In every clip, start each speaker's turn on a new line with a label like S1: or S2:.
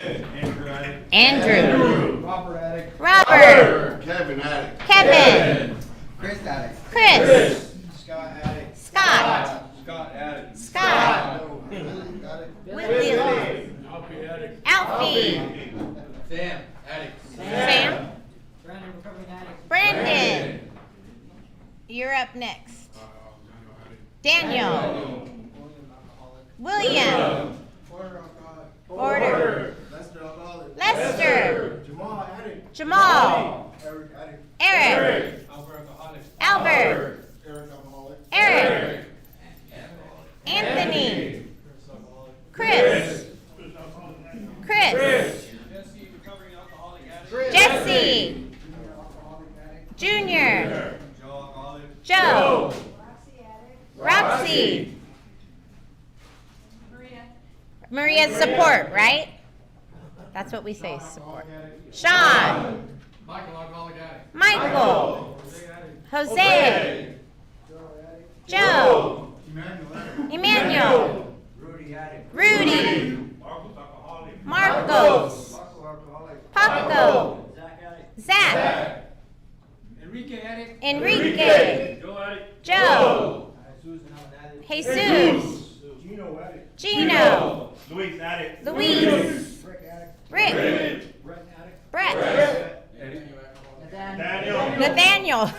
S1: Andrew addict.
S2: Andrew.
S1: Robert addict.
S2: Robert.
S3: Kevin addict.
S2: Kevin.
S1: Chris addict.
S2: Chris.
S1: Scott addict.
S2: Scott.
S1: Scott addict.
S2: Scott.
S1: Willie.
S2: Alfie.
S1: Sam addict.
S2: Sam.
S1: Brandon recovering addict.
S2: Brandon. You're up next. Daniel. William. Porter. Lester.
S3: Jamal addict.
S2: Jamal.
S3: Eric addict.
S2: Eric. Albert. Eric. Anthony. Chris.
S1: Jesse recovering alcoholic addict.
S2: Jesse. Junior.
S1: Joe alcoholic.
S2: Joe. Roxy. Maria's support, right? That's what we say, support. Sean.
S1: Michael alcoholic addict.
S2: Michael. Jose. Joe. Emmanuel. Rudy. Marcos. Paco. Zach. Enrique. Joe. Jesus. Gino. Luis. Rick. Brett. Nathaniel.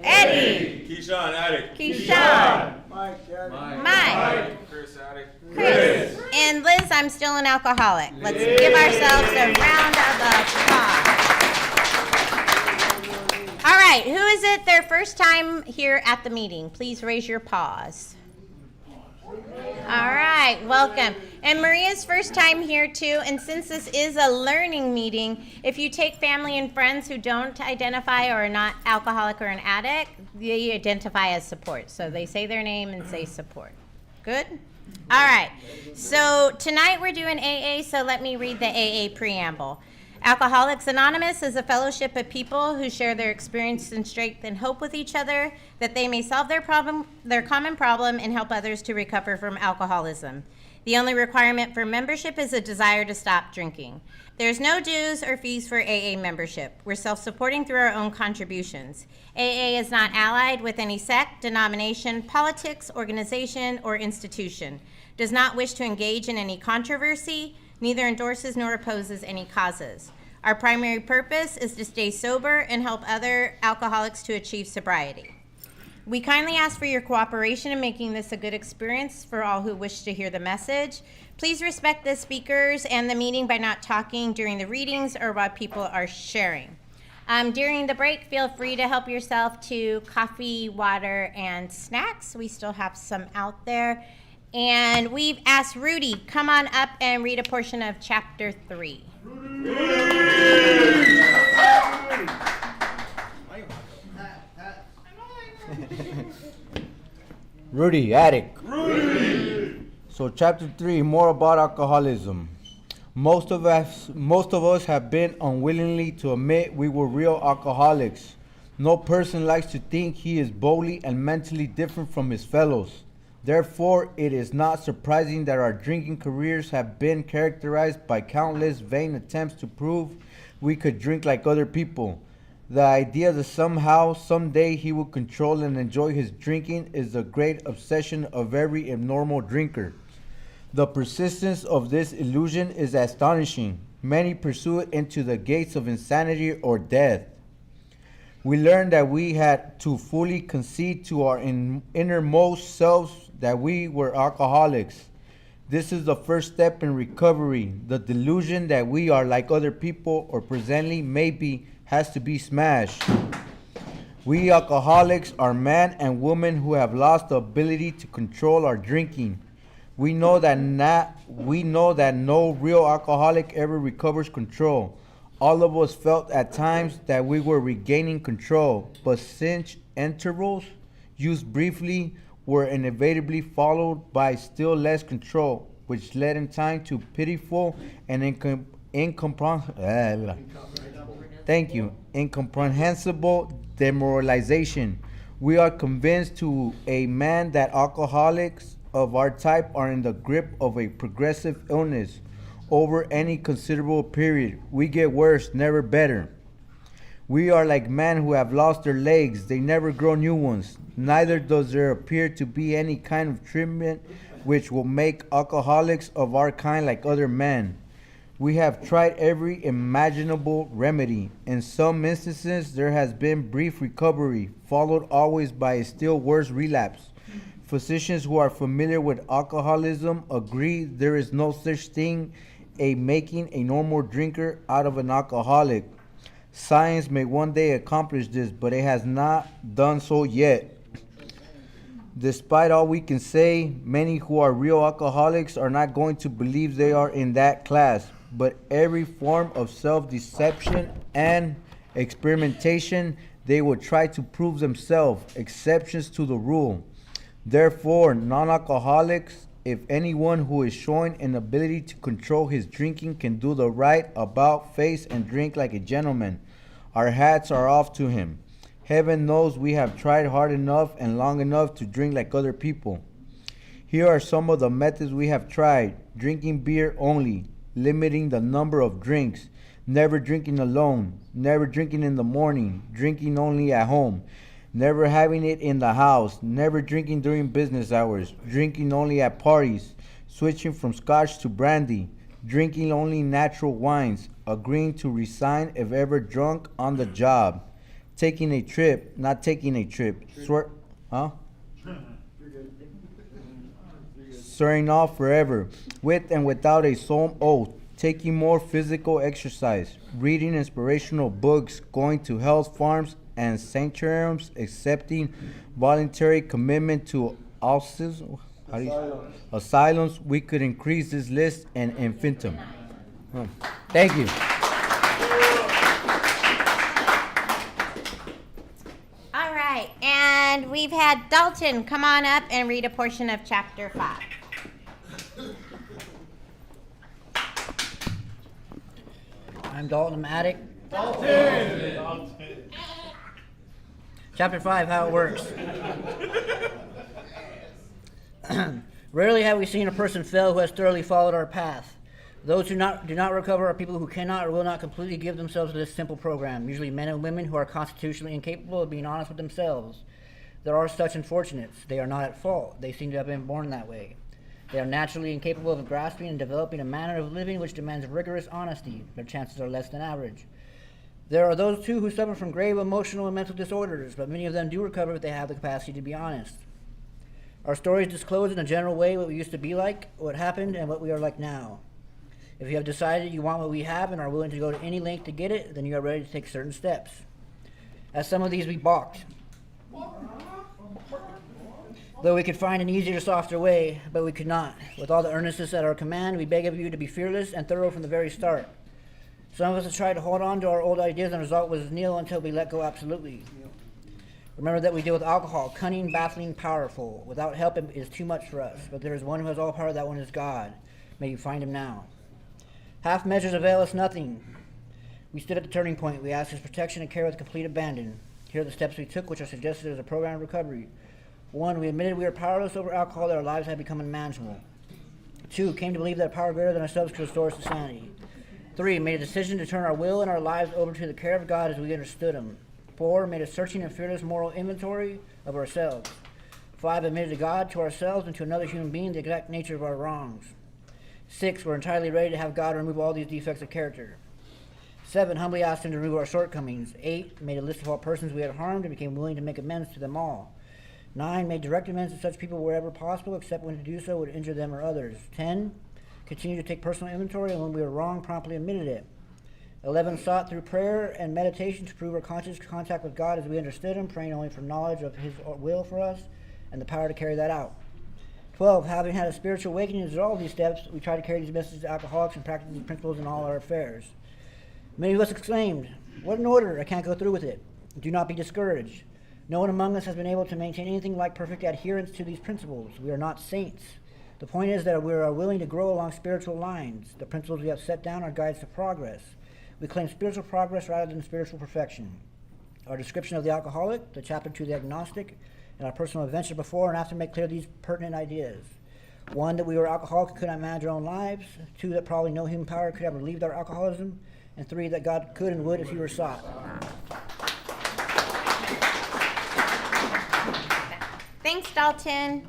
S2: Eddie.
S4: Keshawn addict.
S2: Keyshawn. Mike.
S4: Chris addict.
S2: Chris. And Liz, I'm still an alcoholic. Let's give ourselves a round of applause. All right, who is it their first time here at the meeting? Please raise your paws. All right, welcome. And Maria's first time here too, and since this is a learning meeting, if you take family and friends who don't identify or are not alcoholic or an addict, they identify as support. So they say their name and say support. Good? All right, so tonight we're doing AA, so let me read the AA preamble. Alcoholics Anonymous is a fellowship of people who share their experience and strength and hope with each other that they may solve their common problem and help others to recover from alcoholism. The only requirement for membership is a desire to stop drinking. There's no dues or fees for AA membership. We're self-supporting through our own contributions. AA is not allied with any sect, denomination, politics, organization, or institution. Does not wish to engage in any controversy, neither endorses nor opposes any causes. Our primary purpose is to stay sober and help other alcoholics to achieve sobriety. We kindly ask for your cooperation in making this a good experience for all who wish to hear the message. Please respect the speakers and the meeting by not talking during the readings or while people are sharing. During the break, feel free to help yourself to coffee, water, and snacks. We still have some out there. And we've asked Rudy, come on up and read a portion of chapter 3.
S5: Rudy, addict. So chapter 3, more about alcoholism. Most of us have been unwillingly to admit we were real alcoholics. No person likes to think he is boldly and mentally different from his fellows. Therefore, it is not surprising that our drinking careers have been characterized by countless vain attempts to prove we could drink like other people. The idea that somehow, someday he will control and enjoy his drinking is the great obsession of every abnormal drinker. The persistence of this illusion is astonishing. Many pursue it into the gates of insanity or death. We learned that we had to fully concede to our innermost selves that we were alcoholics. This is the first step in recovery. The delusion that we are like other people or presently maybe has to be smashed. We alcoholics are men and women who have lost the ability to control our drinking. We know that no real alcoholic ever recovers control. All of us felt at times that we were regaining control, but since intervals, used briefly, were inevitably followed by still less control, which led in time to pitiful and incomprehensible demoralization. We are convinced to a man that alcoholics of our type are in the grip of a progressive illness, over any considerable period. We get worse, never better. We are like men who have lost their legs. They never grow new ones. Neither does there appear to be any kind of treatment which will make alcoholics of our kind like other men. We have tried every imaginable remedy. In some instances, there has been brief recovery, followed always by a still worse relapse. Physicians who are familiar with alcoholism agree there is no such thing as making a normal drinker out of an alcoholic. Science may one day accomplish this, but it has not done so yet. Despite all we can say, many who are real alcoholics are not going to believe they are in that class, but every form of self-deception and experimentation, they will try to prove themselves exceptions to the rule. Therefore, non-alcoholics, if anyone who is showing an ability to control his drinking can do the right about face and drink like a gentleman, our hats are off to him. Heaven knows we have tried hard enough and long enough to drink like other people. Here are some of the methods we have tried. Drinking beer only, limiting the number of drinks, never drinking alone, never drinking in the morning, drinking only at home, never having it in the house, never drinking during business hours, drinking only at parties, switching from scotch to brandy, drinking only natural wines, agreeing to resign if ever drunk on the job, taking a trip, not taking a trip, swearing off forever, with and without a solemn oath, taking more physical exercise, reading inspirational books, going to health farms and sanctuaries, accepting voluntary commitment to asylums. We could increase this list and infinitum. Thank you.
S2: All right, and we've had Dalton come on up and read a portion of chapter 5.
S3: I'm Dalton, I'm addict.
S1: Dalton!
S3: Chapter 5, how it works. Rarely have we seen a person fail who has thoroughly followed our path. Those who do not recover are people who cannot or will not completely give themselves to this simple program, usually men and women who are constitutionally incapable of being honest with themselves. There are such unfortunates. They are not at fault. They seem to have been born that way. They are naturally incapable of grasping and developing a manner of living which demands rigorous honesty. Their chances are less than average. There are those, too, who suffer from grave emotional and mental disorders, but many of them do recover if they have the capacity to be honest. Our stories disclose in a general way what we used to be like, what happened, and what we are like now. If you have decided you want what we have and are willing to go to any length to get it, then you are ready to take certain steps. As some of these we balked. Though we could find an easier, softer way, but we could not. With all the earnestness at our command, we beg of you to be fearless and thorough from the very start. Some of us have tried to hold on to our old ideas, and the result was nil until we let go absolutely. Remember that we deal with alcohol, cunning, baffling, powerful. Without help, it is too much for us. But there is one who has all power, that one is God. May you find him now. Half measures avail us nothing. We stood at the turning point. We asked his protection and care with complete abandon. Here are the steps we took, which are suggested as a program of recovery. 1, we admitted we were powerless over alcohol, that our lives had become unmanageable. 2, came to believe that a power greater than ourselves could restore us to sanity. 3, made a decision to turn our will and our lives over to the care of God as we understood him. 4, made a searching and fearless moral inventory of ourselves. 5, admitted to God, to ourselves, and to another human being the exact nature of our wrongs. 6, we're entirely ready to have God remove all these defects of character. 7, humbly asked him to remove our shortcomings. 8, made a list of all persons we had harmed and became willing to make amends to them all. 9, made direct amends to such people wherever possible, except when to do so would injure them or others. 10, continued to take personal inventory, and when we were wrong, promptly admitted it. 11, sought through prayer and meditation to prove our conscious contact with God as we understood him, praying only for knowledge of his will for us and the power to carry that out. 12, having had a spiritual awakening as all of these steps, we try to carry these messages to alcoholics and practice these principles in all our affairs. Many of us exclaimed, "What an order! I can't go through with it." Do not be discouraged. No one among us has been able to maintain anything like perfect adherence to these principles. We are not saints. The point is that we are willing to grow along spiritual lines. The principles we have set down are guides to progress. We claim spiritual progress rather than spiritual perfection. Our description of the alcoholic, the chapter to the agnostic, and our personal adventure before and after make clear these pertinent ideas. 1, that we were alcoholics and could not manage our own lives. 2, that probably no human power could have relieved our alcoholism. And 3, that God could and would if he were sought.
S2: Thanks, Dalton.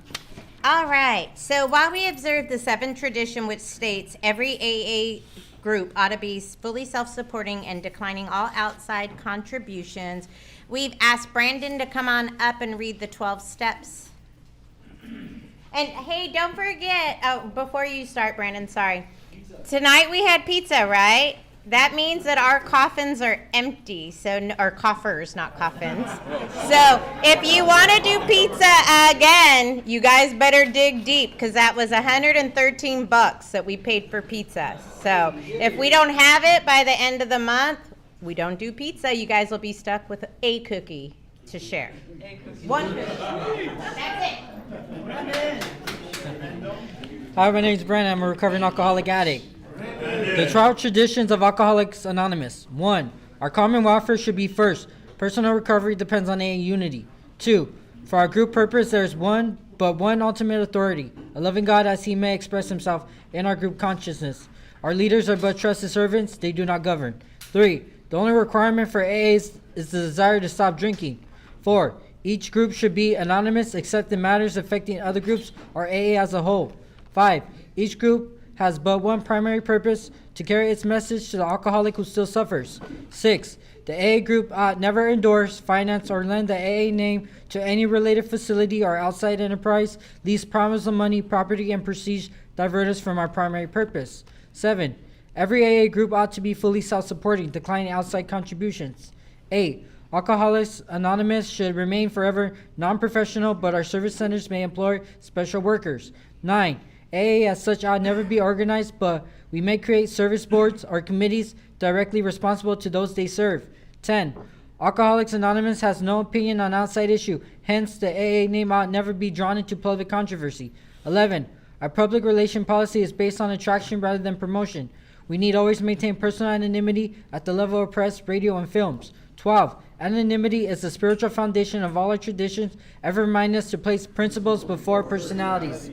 S2: All right, so while we observe the 7th tradition, which states every AA group ought to be fully self-supporting and declining all outside contributions, we've asked Brandon to come on up and read the 12 steps. And hey, don't forget, before you start, Brandon, sorry. Tonight we had pizza, right? That means that our coffins are empty, or coffers, not coffins. So if you want to do pizza again, you guys better dig deep, because that was $113 that we paid for pizza. So if we don't have it by the end of the month, we don't do pizza. You guys will be stuck with a cookie to share. One cookie. That's it.
S4: Hi, my name is Brandon. I'm a recovering alcoholic addict. The 12 traditions of Alcoholics Anonymous. 1. Our common welfare should be first. Personal recovery depends on AA unity. 2. For our group purpose, there is one ultimate authority, a loving God as he may express himself in our group consciousness. Our leaders are but trusted servants, they do not govern. 3. The only requirement for AA is the desire to stop drinking. 4. Each group should be anonymous except in matters affecting other groups or AA as a whole. 5. Each group has but one primary purpose, to carry its message to the alcoholic who still suffers. 6. The AA group ought never endorse, finance, or lend the AA name to any related facility or outside enterprise, lest promise of money, property, and prestige divert us from our primary purpose. 7. Every AA group ought to be fully self-supporting, declining outside contributions. 8. Alcoholics Anonymous should remain forever non-professional, but our service centers may employ special workers. 9. AA as such ought never be organized, but we may create service boards or committees directly responsible to those they serve. 10. Alcoholics Anonymous has no opinion on outside issue, hence the AA name ought never be drawn into public controversy. 11. Our public relation policy is based on attraction rather than promotion. We need always maintain personal anonymity at the level of press, radio, and films. 12. Anonymity is the spiritual foundation of all our traditions, ever remind us to place principles before personalities.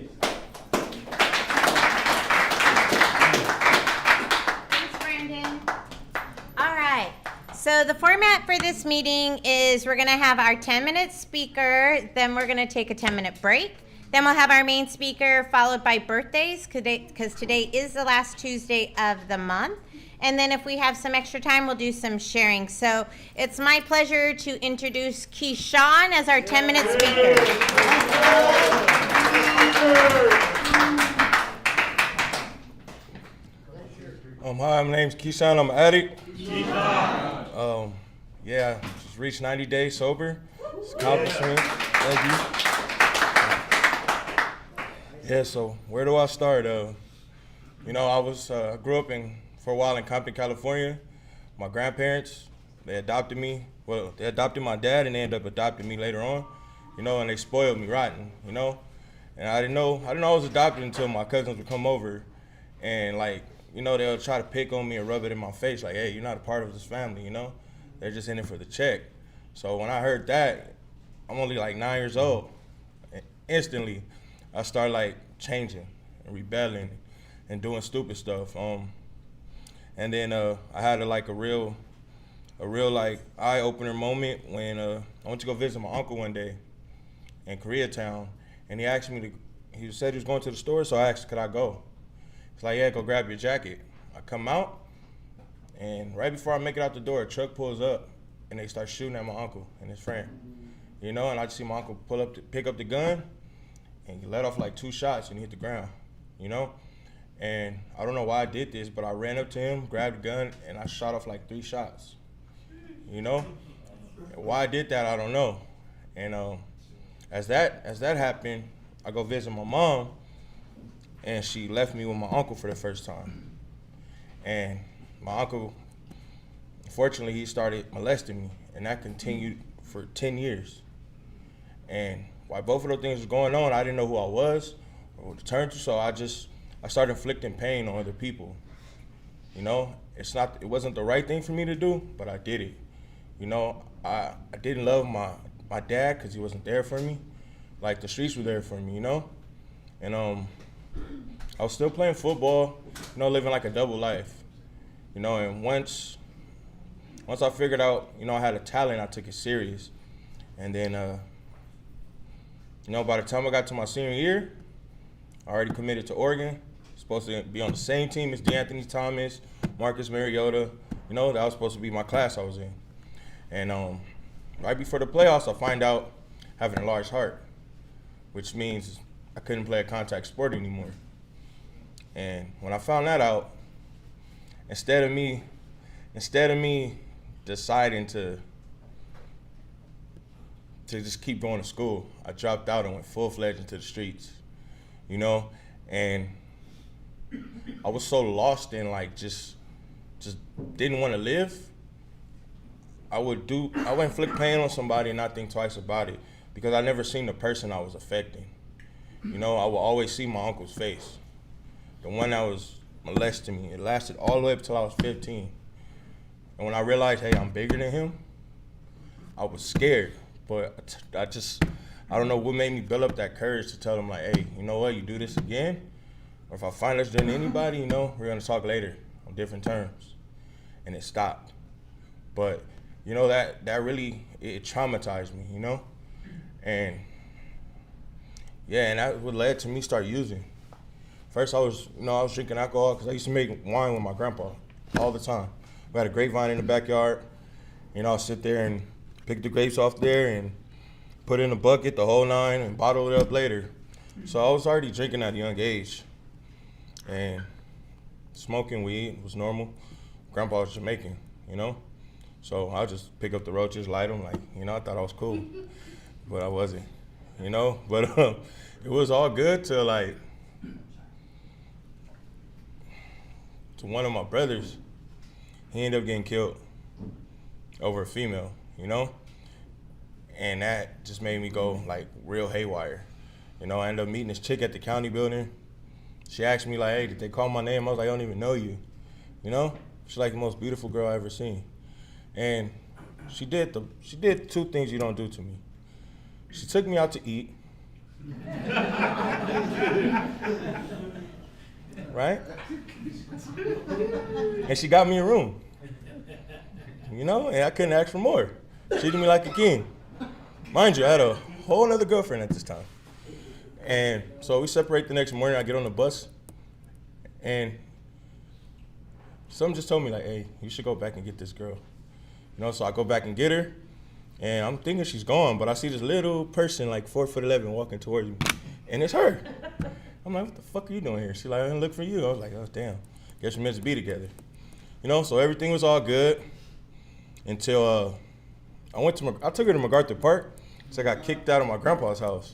S2: So the format for this meeting is we're going to have our 10-minute speaker, then we're going to take a 10-minute break. Then we'll have our main speaker followed by birthdays, because today is the last Tuesday of the month. And then if we have some extra time, we'll do some sharing. So it's my pleasure to introduce Keshawn as our 10-minute speaker.
S6: Hi, my name's Keshawn. I'm an addict. Just reached 90 days sober. It's an accomplishment. Thank you. Yeah, so where do I start? I grew up for a while in Compton, California. My grandparents, they adopted me. Well, they adopted my dad, and they ended up adopting me later on. And they spoiled me rotten. And I didn't know I was adopted until my cousins would come over, and they'll try to pick on me and rub it in my face, like, hey, you're not a part of this family, They're just in it for the check. So when I heard that, I'm only 9 years old. And instantly, I started changing and rebelling and doing stupid stuff. And then I had a real eye-opener moment when I went to go visit my uncle one day in Koreatown, and he asked me he said he was going to the store, so I asked, could I go? He's like, yeah, go grab your jacket. I come out, and right before I make it out the door, a truck pulls up, and they start shooting at my uncle and his friend. And I just see my uncle pick up the gun, and he let off 2 shots, and he hit the ground, And I don't know why I did this, but I ran up to him, grabbed the gun, and I shot off 3 shots, And why I did that, I don't know. And as that happened, I go visit my mom, and she left me with my uncle for the first time. And my uncle, unfortunately, he started molesting me, and that continued for 10 years. And while both of those things was going on, I didn't know who I was or what to turn to, so I started inflicting pain on other people. It wasn't the right thing for me to do, but I did it. I didn't love my dad because he wasn't there for me. The streets were there for me, And I was still playing football, living like a double life, and once I figured out, I had a talent, I took it serious. And then, by the time I got to my senior year, I already committed to Oregon. Supposed to be on the same team as DeAnthony Thomas, Marcus Mariota. That was supposed to be my class I was in. And right before the playoffs, I find out having a large heart, which means I couldn't play a contact sport anymore. And when I found that out, instead of me deciding to just keep going to school, I dropped out and went full-fledged into the streets, and I was so lost in just didn't want to live. I would inflict pain on somebody and not think twice about it, because I never seen the person I was affecting. I would always see my uncle's face, the one that was molesting me. It lasted all the way up until I was 15. And when I realized, hey, I'm bigger than him, I was scared. But I don't know what made me build up that courage to tell them, like, hey, you know what, you do this again, or if I find this doing anybody, we're gonna talk later on different terms. And it stopped. But, that really, it traumatized me, And, and that what led to me start using. First, I was drinking alcohol because I used to make wine with my grandpa all the time. We had a grapevine in the backyard. I'd sit there and pick the grapes off there and put it in a bucket, the whole nine, and bottle it up later. So I was already drinking at a young age. And smoking weed was normal. Grandpa was Jamaican, So I'll just pick up the roaches, light them, I thought I was cool. But I wasn't, But it was all good till, to one of my brothers, he ended up getting killed over a female, And that just made me go, real haywire. I ended up meeting this chick at the county building. She asked me, hey, did they call my name? I was like, I don't even know you, She's the most beautiful girl I ever seen. And she did two things you don't do to me. She took me out to eat. Right? And she got me a room. And I couldn't ask for more. Treated me like a king. Mind you, I had a whole other girlfriend at this time. And so we separate the next morning. I get on the bus, and something just told me, hey, you should go back and get this girl. So I go back and get her, and I'm thinking she's gone, but I see this little person, 4'11", walking towards me, and it's her. I'm like, what the fuck are you doing here? She's like, I didn't look for you. I was like, oh, damn. Guess we're meant to be together. So everything was all good until I took her to MacArthur Park, so I got kicked out of my grandpa's house,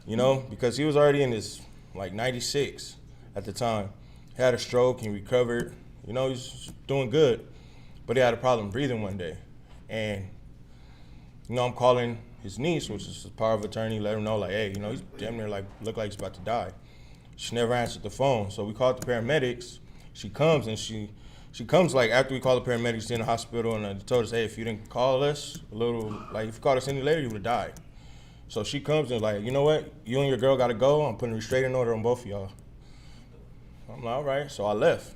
S6: because he was already in his, 96 at the time. He had a stroke, he recovered, he was doing good, but he had a problem breathing one day. And, I'm calling his niece, which is his power of attorney, let him know, hey, he's damn near, look like he's about to die. She never answered the phone, so we called the paramedics. She comes, and she comes, after we called the paramedics in the hospital, and they told us, hey, if you didn't call us if you called us any later, you would have died. So she comes and you know what? You and your girl got to go. I'm putting a restraining order on both of y'all. I'm like, all right. So I left.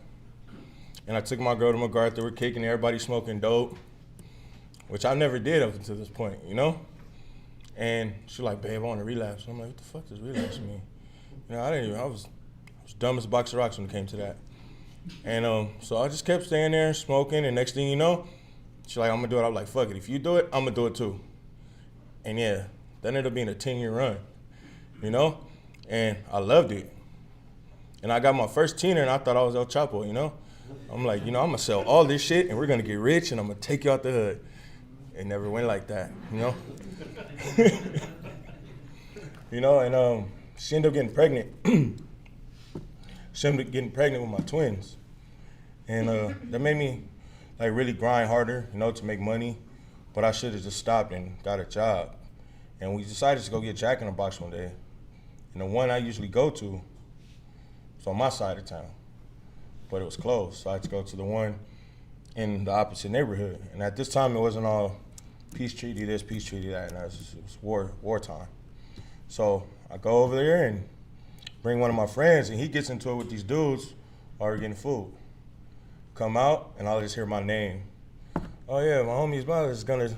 S6: And I took my girl to MacArthur. We're kicking, everybody smoking dope, which I never did up until this point, And she's like, babe, I want to relapse. I'm like, what the fuck does relapse mean? I was dumb as a box of rocks when it came to that. And so I just kept staying there smoking, and next thing you know, she's like, I'm gonna do it. I'm like, fuck it, if you do it, I'm gonna do it too. And yeah, that ended up being a 10-year run, and I loved it. And I got my first teener, and I thought I was El Chapo, I'm like, I'm gonna sell all this shit, and we're gonna get rich, and I'm gonna take you out the hood. It never went like that, And she ended up getting pregnant. She ended up getting pregnant with my twins. And that made me really grind harder, to make money. But I should have just stopped and got a job. And we decided to go get Jack in the Box one day. And the one I usually go to was on my side of town. But it was closed, so I had to go to the one in the opposite neighborhood. And at this time, it wasn't all peace treaty this, peace treaty that, and it was wartime. So I go over there and bring one of my friends, and he gets into it with these dudes already getting food. Come out, and I'll just hear my name. Oh yeah, my homie's mother is gonna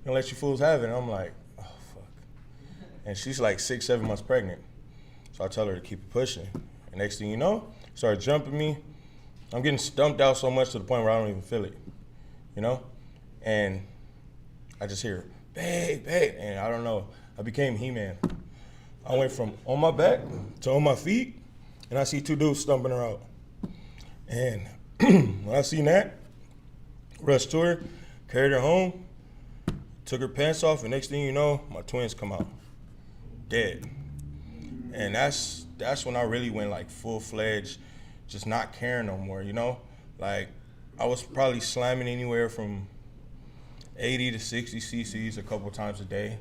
S6: let you fools have it. And I'm like, oh fuck. And she's like 6-7 months pregnant. So I tell her to keep it pushing. And next thing you know, started jumping me. I'm getting stumped out so much to the point where I don't even feel it, And I just hear, babe, babe, and I don't know. I became He-Man. I went from on my back to on my feet, and I see 2 dudes stumping her out. And when I seen that, rushed to her, carried her home, took her pants off, and next thing you know, my twins come out, dead. And that's when I really went like full-fledged, just not caring no more, Like, I was probably slamming anywhere from 80 to 60 cc's a couple times a day.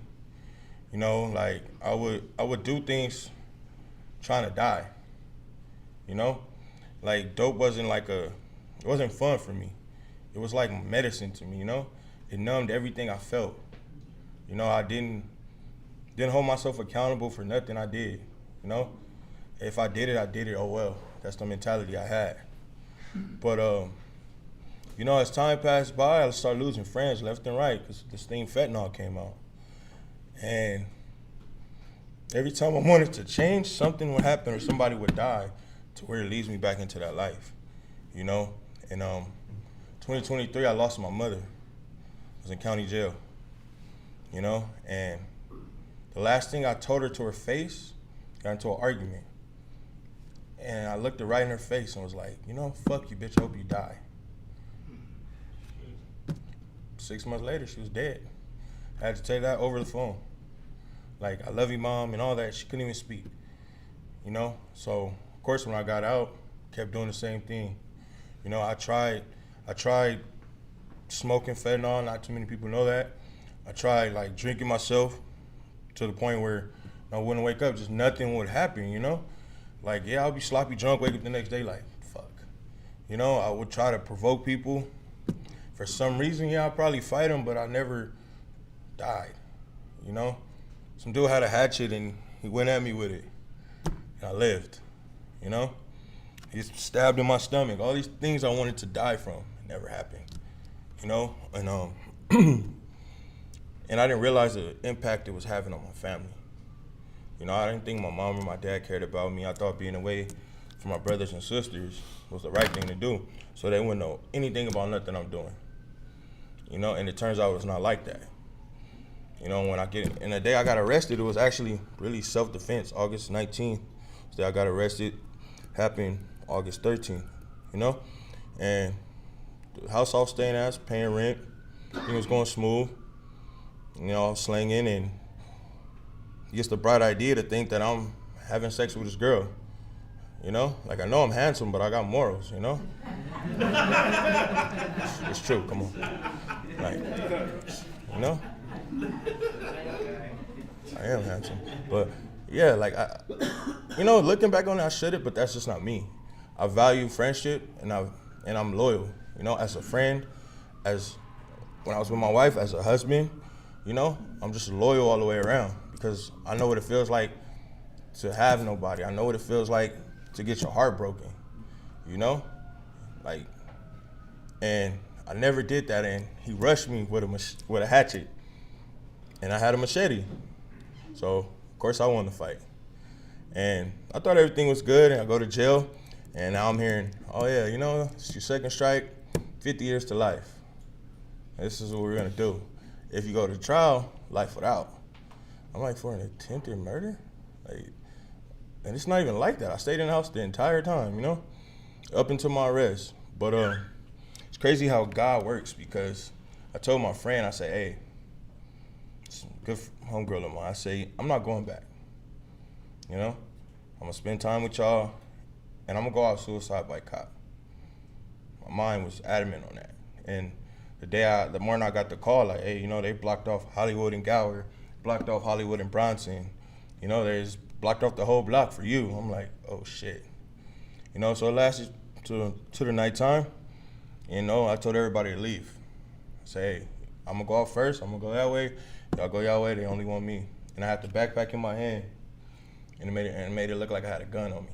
S6: Like I would do things trying to die. Like dope wasn't it wasn't fun for me. It was like medicine to me, It numbed everything I felt. I didn't hold myself accountable for nothing I did, If I did it, oh well. That's the mentality I had. But as time passed by, I started losing friends left and right because this thing fentanyl came out. And every time I wanted to change, something would happen or somebody would die to where it leads me back into that life, In 2023, I lost my mother. I was in county jail, And the last thing I told her to her face, got into an argument. And I looked her right in her face and was like, fuck you, bitch, I hope you die. 6 months later, she was dead. I had to tell her that over the phone. Like, I love you, Mom, and all that. She couldn't even speak, So, of course, when I got out, kept doing the same thing. I tried smoking fentanyl. Not too many people know that. I tried, like, drinking myself to the point where I wouldn't wake up. Just nothing would happen, Like, yeah, I'll be sloppy drunk, wake up the next day like, fuck. I would try to provoke people. For some reason, yeah, I'll probably fight them, but I never died, Some dude had a hatchet and he went at me with it. And I lived, He stabbed in my stomach. All these things I wanted to die from, it never happened, And and I didn't realize the impact it was having on my family. I didn't think my mom or my dad cared about me. I thought being away from my brothers and sisters was the right thing to do, so they wouldn't know anything about nothing I'm doing. And it turns out it's not like that. And the day I got arrested, it was actually really self-defense. August 19th, the day I got arrested, happened August 13th, And the house I was staying at, paying rent, everything was going smooth, slanging, and he gets the bright idea to think that I'm having sex with this girl. Like, I know I'm handsome, but I got morals, It's true, come on. Like, I am handsome. But yeah, like, looking back on it, I should've, but that's just not me. I value friendship and I'm loyal, as a friend, as when I was with my wife, as a husband, I'm just loyal all the way around because I know what it feels like to have nobody. I know what it feels like to get your heart broken, Like, and I never did that, and he rushed me with a hatchet, and I had a machete. So, of course, I won the fight. And I thought everything was good, and I go to jail, and now I'm hearing, oh yeah, it's your second strike, 50 years to life. This is what we're gonna do. If you go to trial, life without. I'm like, for an attempted murder? Like, and it's not even like that. I stayed in the house the entire time, up until my arrest. But it's crazy how God works because I told my friend, I said, hey, it's a good homegirl of mine. I say, I'm not going back. I'm gonna spend time with y'all and I'm gonna go out suicide by cop. My mind was adamant on that. And the morning I got the call, like, hey, they blocked off Hollywood and Gower, blocked off Hollywood and Bronson. There's blocked off the whole block for you. I'm like, oh shit. So it lasted to the nighttime. I told everybody to leave. I said, hey, I'm gonna go out first. I'm gonna go that way. Y'all go y'all way. They only want me. And I had the backpack in my hand. and it made it look like I had a gun on me,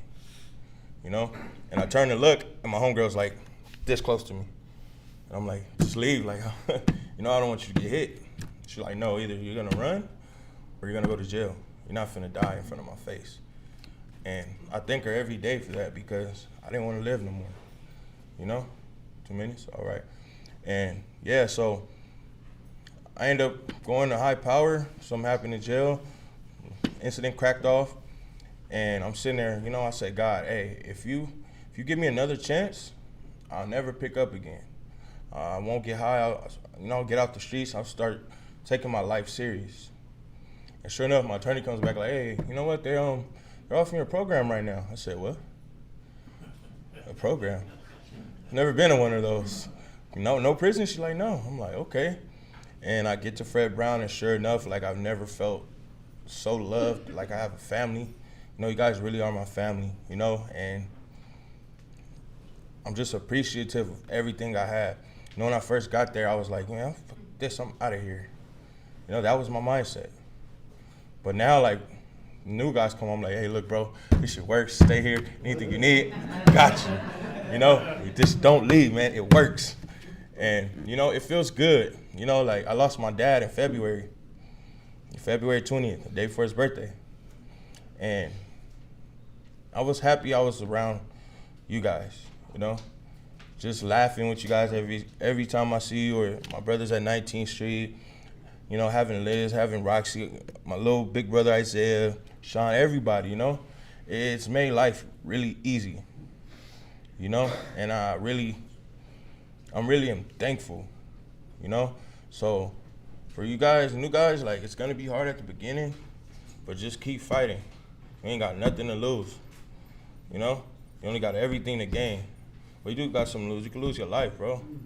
S6: you know? And I turned to look, and my homegirl's like this close to me. And I'm like, just leave, like, you know, I don't want you to get hit. She's like, no, either you're gonna run or you're gonna go to jail. You're not finna die in front of my face. And I thank her every day for that because I didn't want to live no more, you know? 2 minutes, all right. And yeah, so I ended up going to high power. Something happened in jail. Incident cracked off. And I'm sitting there, you know, I said, God, hey, if you give me another chance, I'll never pick up again. I won't get high. I'll get out the streets. I'll start taking my life serious. And sure enough, my attorney comes back like, hey, you know what? They're offering you a program right now. I said, what? A program? Never been in one of those. No prison? She's like, no. I'm like, okay. And I get to Fred Brown, and sure enough, like I've never felt so loved, like I have a family. You know, you guys really are my family, you know, and I'm just appreciative of everything I had. You know, when I first got there, I was like, man, fuck this, I'm out of here. You know, that was my mindset. But now, like, new guys come, I'm like, hey, look, bro, this shit works. Stay here. Anything you need, got you. You know, you just don't leave, man. It works. And, you know, it feels good. You know, like, I lost my dad in February 20th, the day before his birthday. And I was happy I was around you guys, you know, just laughing with you guys every time I see you, or my brothers at 19th Street, you know, having Liz, having Roxy, my little big brother Isaiah, Sean, everybody, you know. It's made life really easy, you know, and I'm really am thankful, you know. So for you guys, new guys, like, it's gonna be hard at the beginning, but just keep fighting. You ain't got nothing to lose, you know. You only got everything to gain. But you do got something to lose. You can lose your life, bro. You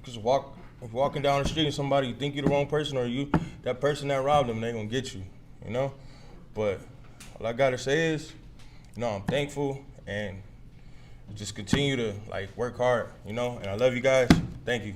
S6: just walking down the street and somebody, you think you're the wrong person, or that person that robbed them, they gonna get you, you know. But all I gotta say is, you know, I'm thankful, and just continue to, like, work hard, you know. And I love you guys. Thank you.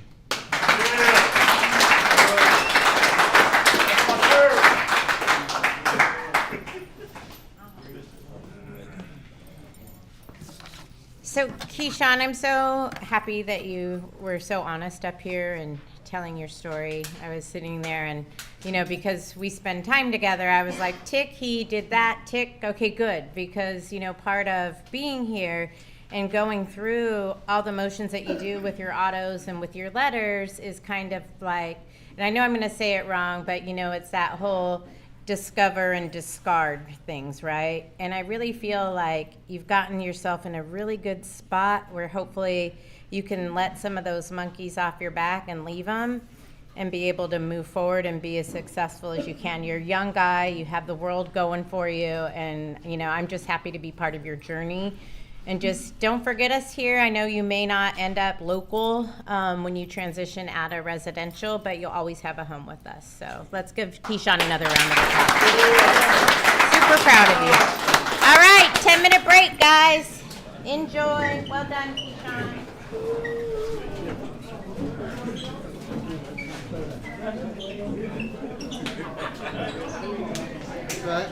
S2: So, Keshawn, I'm so happy that you were so honest up here and telling your story. I was sitting there and, you know, because we spend time together, I was like, tick, he did that, tick, okay, good. Because, you know, part of being here and going through all the motions that you do with your autos and with your letters is kind of like, and I know I'm going to say it wrong, but, you know, it's that whole discover and discard things, right? And I really feel like you've gotten yourself in a really good spot where hopefully you can let some of those monkeys off your back and leave them and be able to move forward and be as successful as you can. You're a young guy, you have the world going for you, and, you know, I'm just happy to be part of your journey. And just don't forget us here. I know you may not end up local when you transition out of residential, but you'll always have a home with us. So let's give Keshawn another round of applause. Super proud of you. All right, 10-minute break, guys. Enjoy. Well done, Keshawn.
S7: Right.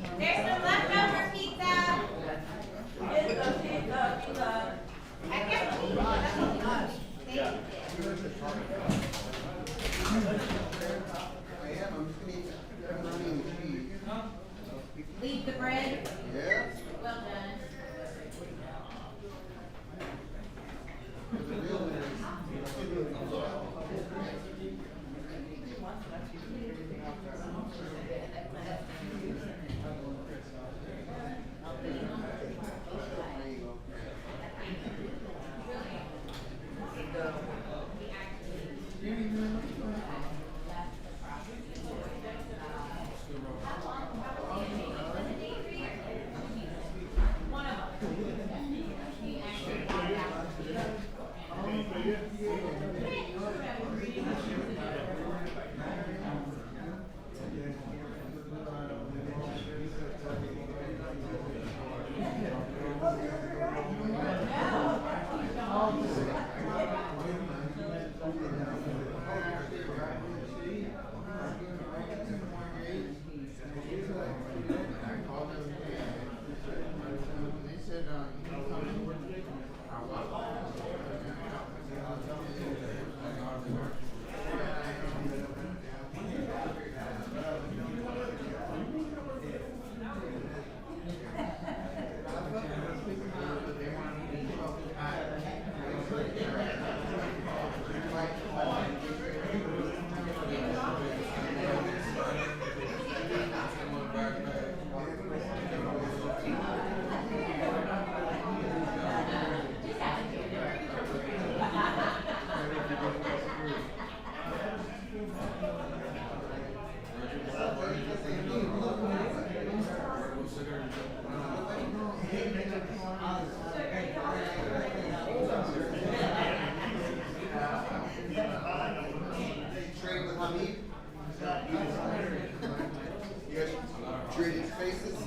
S2: There's some leftover pizza. Leave the bread.
S7: Yeah.
S2: Well done.
S7: Trading faces.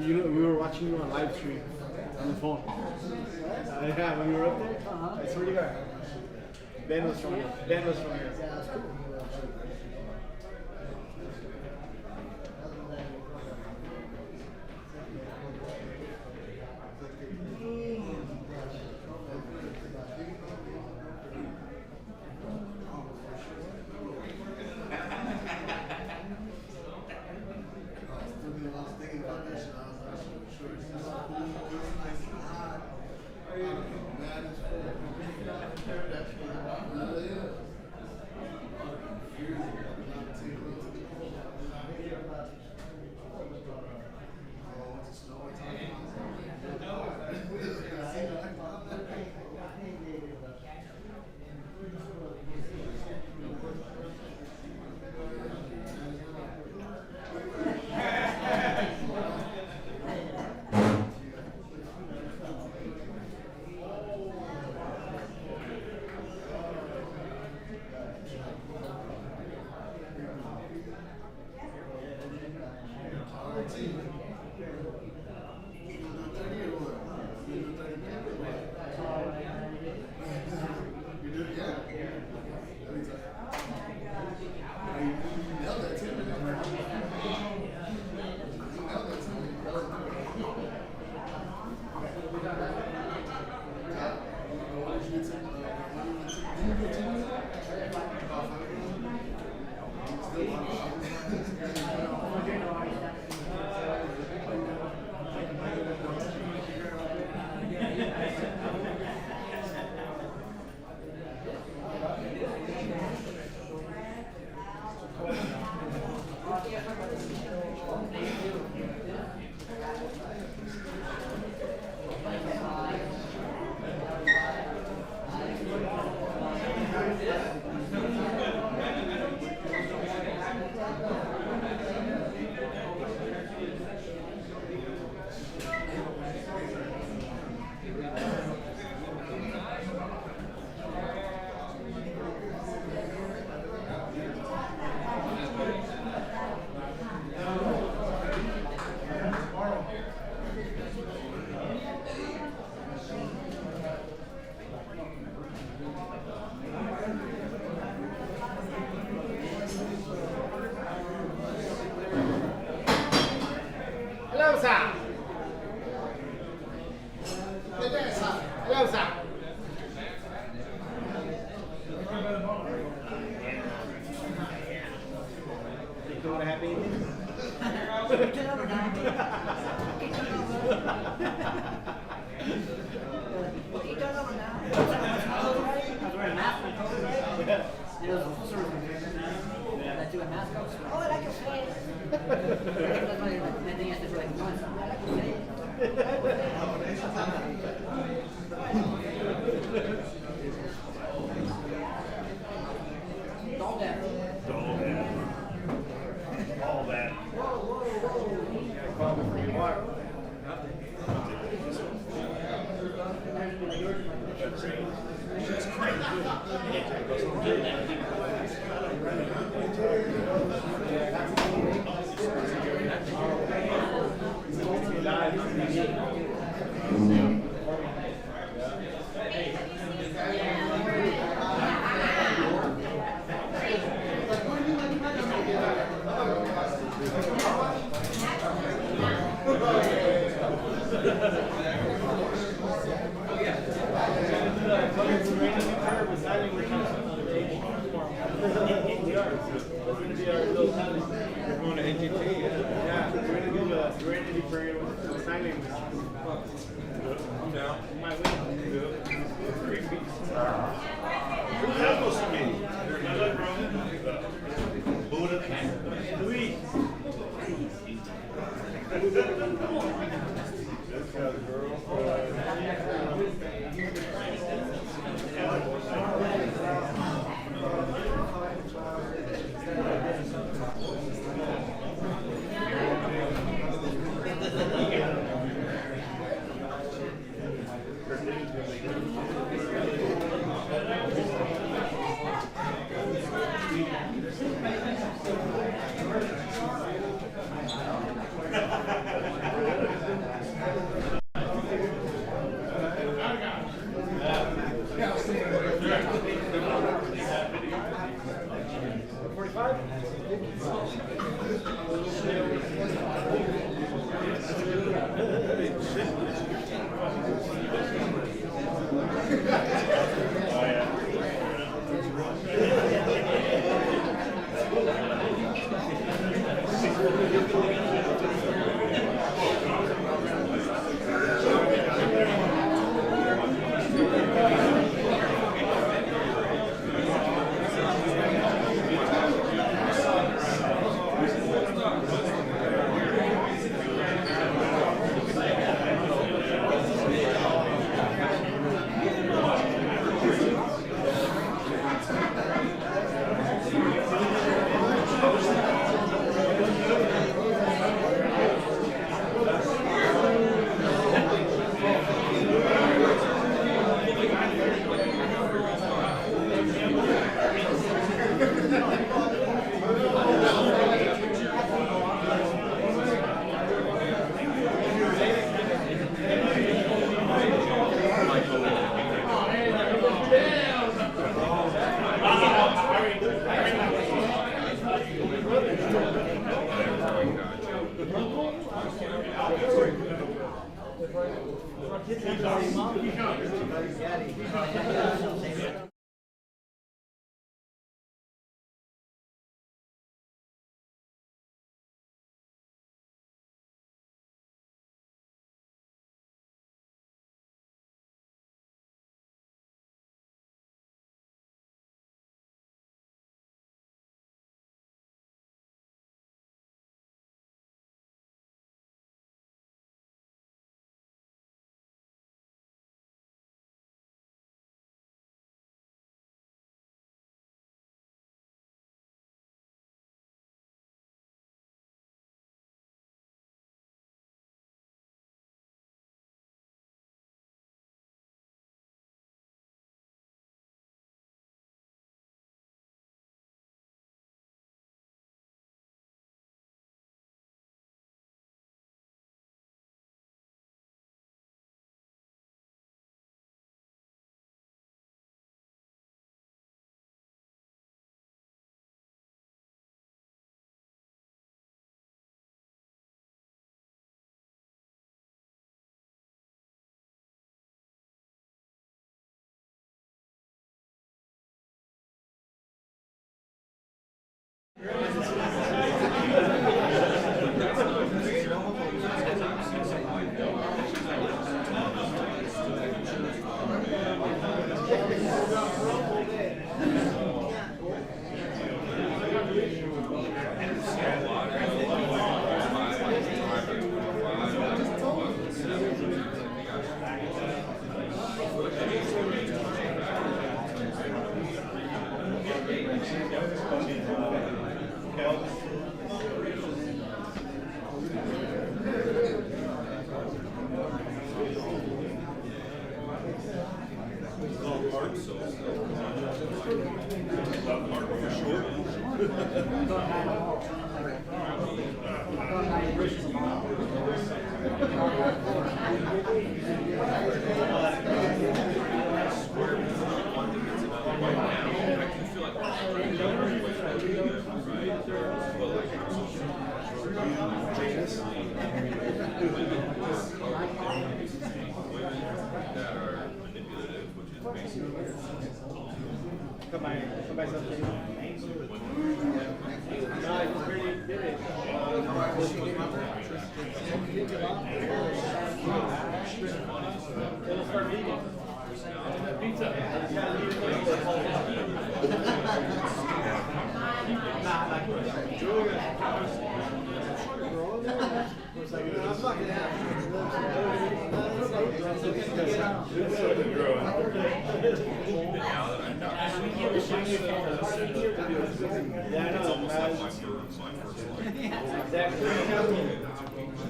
S8: We were watching you on live stream on the phone. Yeah, when we were up there, I swear to God. Ben was from here.
S7: Years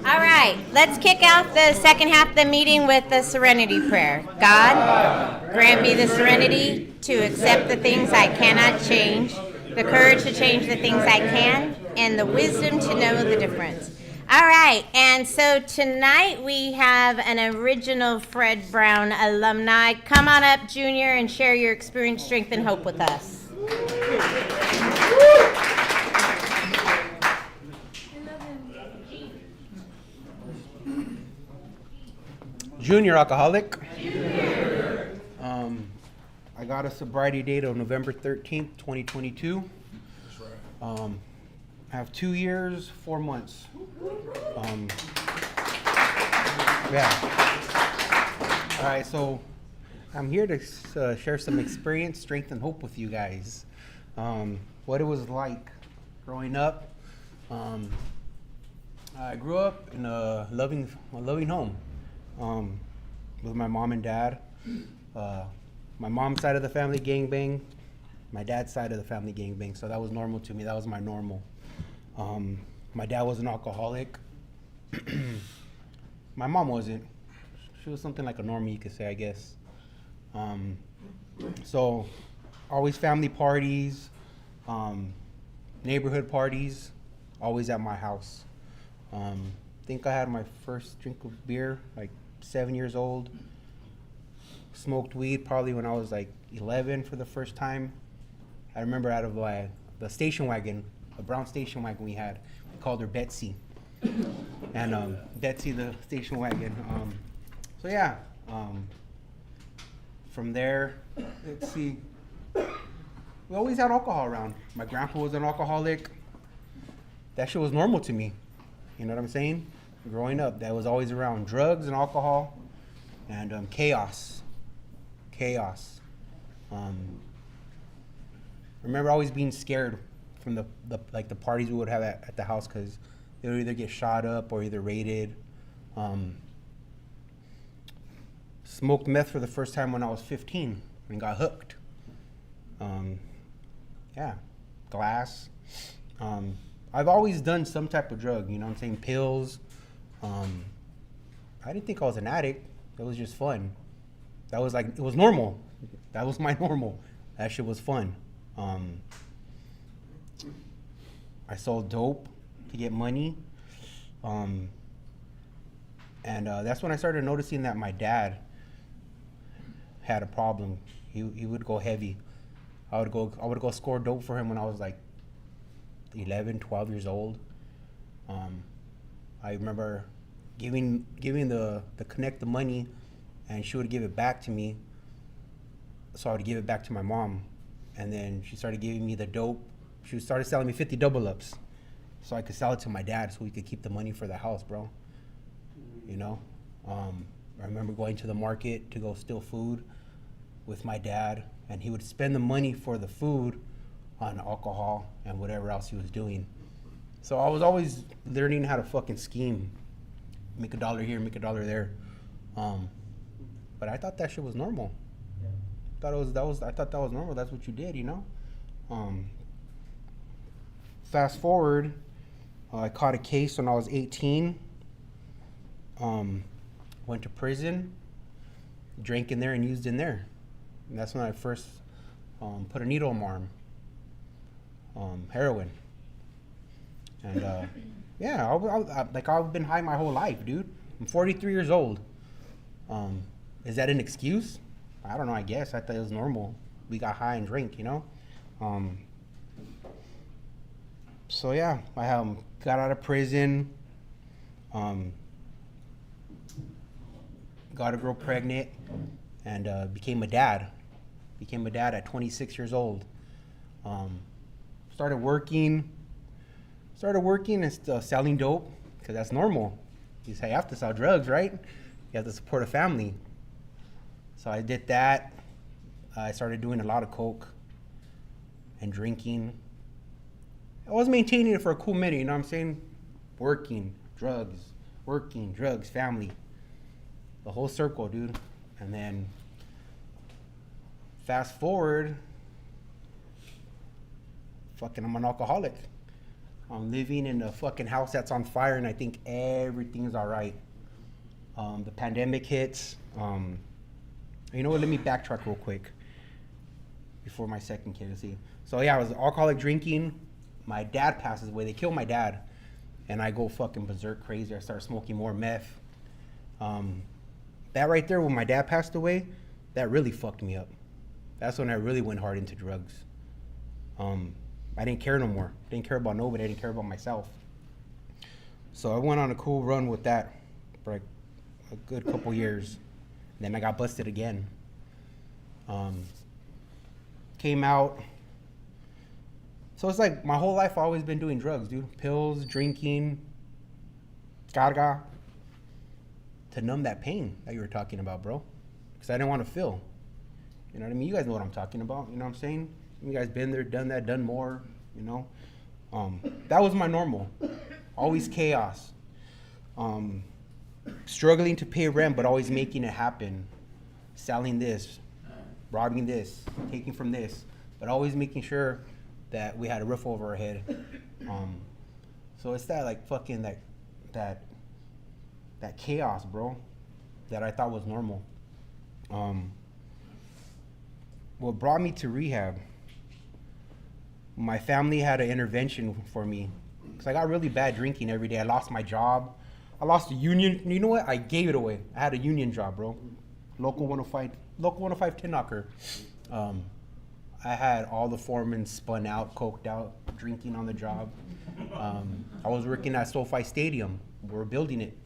S2: All right, let's kick off the second half of the meeting with the serenity prayer. God, grant me the serenity to accept the things I cannot change, the courage to change the things I can, and the wisdom to know the difference. All right, and so tonight we have an original Fred Brown alumni. Come on up, Junior, and share your experience, strength, and hope with us.
S9: Junior alcoholic. I got a sobriety date of November 13th, 2022. I have 2 years, 4 months. Yeah. All right, so I'm here to share some experience, strength, and hope with you guys. What it was like growing up. I grew up in a loving home. With my mom and dad. My mom's side of the family gangbang, my dad's side of the family gangbang, so that was normal to me. That was my normal. My dad was an alcoholic. My mom wasn't. She was something like a normie, you could say, I guess. So always family parties, neighborhood parties, always at my house. I think I had my first drink of beer like 7 years old. Smoked weed probably when I was like 11 for the first time. I remember out of the station wagon, a brown station wagon we had. We called her Betsy. And Betsy the station wagon. So yeah, from there, let's see. We always had alcohol around. My grandpa was an alcoholic. That shit was normal to me. You know what I'm saying? Growing up, that was always around. Drugs and alcohol and chaos. Remember always being scared from the parties we would have at the house because they would either get shot up or either raided. Smoked meth for the first time when I was 15 and got hooked. Glass. I've always done some type of drug, you know what I'm saying? Pills. I didn't think I was an addict. It was just fun. That was like, it was normal. That was my normal. That shit was fun. I sold dope to get money. And that's when I started noticing that my dad had a problem. He would go heavy. I would go score dope for him when I was like 11, 12 years old. I remember giving the connect the money, and she would give it back to me. So I would give it back to my mom, and then she started giving me the dope She started selling me 50 double ups, so I could sell it to my dad, so we could keep the money for the house, bro. You know, I remember going to the market to go steal food with my dad, and he would spend the money for the food on alcohol and whatever else he was doing. So I was always learning how to fucking scheme, make $1 here, make $1 there. But I thought that shit was normal. I thought that was normal. That's what you did, you know. Fast forward, I caught a case when I was 18. Went to prison, drank in there and used in there. And that's when I first put a needle in my arm, heroin. And yeah, I've been high my whole life, dude. I'm 43 years old. Is that an excuse? I don't know, I guess. I thought it was normal. We got high and drank, you know? So yeah, I got out of prison, got a girl pregnant, and became a dad. Became a dad at 26 years old. Started working and selling dope, because that's normal. You have to sell drugs, right? You have to support a family. So I did that. I started doing a lot of coke and drinking. I was maintaining it for a cool minute, you know what I'm saying? Working, drugs, family. The whole circle, dude. And then fast forward, fucking I'm an alcoholic. I'm living in a fucking house that's on fire, and I think everything's all right. The pandemic hits. You know what? Let me backtrack real quick before my second kid. See. So yeah, I was alcoholic, drinking. My dad passes away. They kill my dad, and I go fucking berserk crazy. I start smoking more meth. That right there, when my dad passed away, that really fucked me up. That's when I really went hard into drugs. I didn't care no more. I didn't care about nobody. I didn't care about myself. So I went on a cool run with that for like a good couple years. Then I got busted again. Came out. So it's like my whole life I've always been doing drugs, dude. Pills, drinking, carga. To numb that pain that you were talking about, bro. Because I didn't want to feel. You know what I mean? You guys know what I'm talking about. You know what I'm saying? You guys been there, done that, done more, you know? That was my normal. Always chaos. Struggling to pay rent, but always making it happen. Selling this, robbing this, taking from this, but always making sure that we had a roof over our head. So it's that like fucking that chaos, bro, that I thought was normal. What brought me to rehab, my family had an intervention for me, because I got really bad drinking every day. I lost my job. I lost a union. You know what? I gave it away. I had a union job, bro. Local 105 tin knocker. I had all the foremen spun out, coked out, drinking on the job. I was working at SoFi Stadium. We were building it,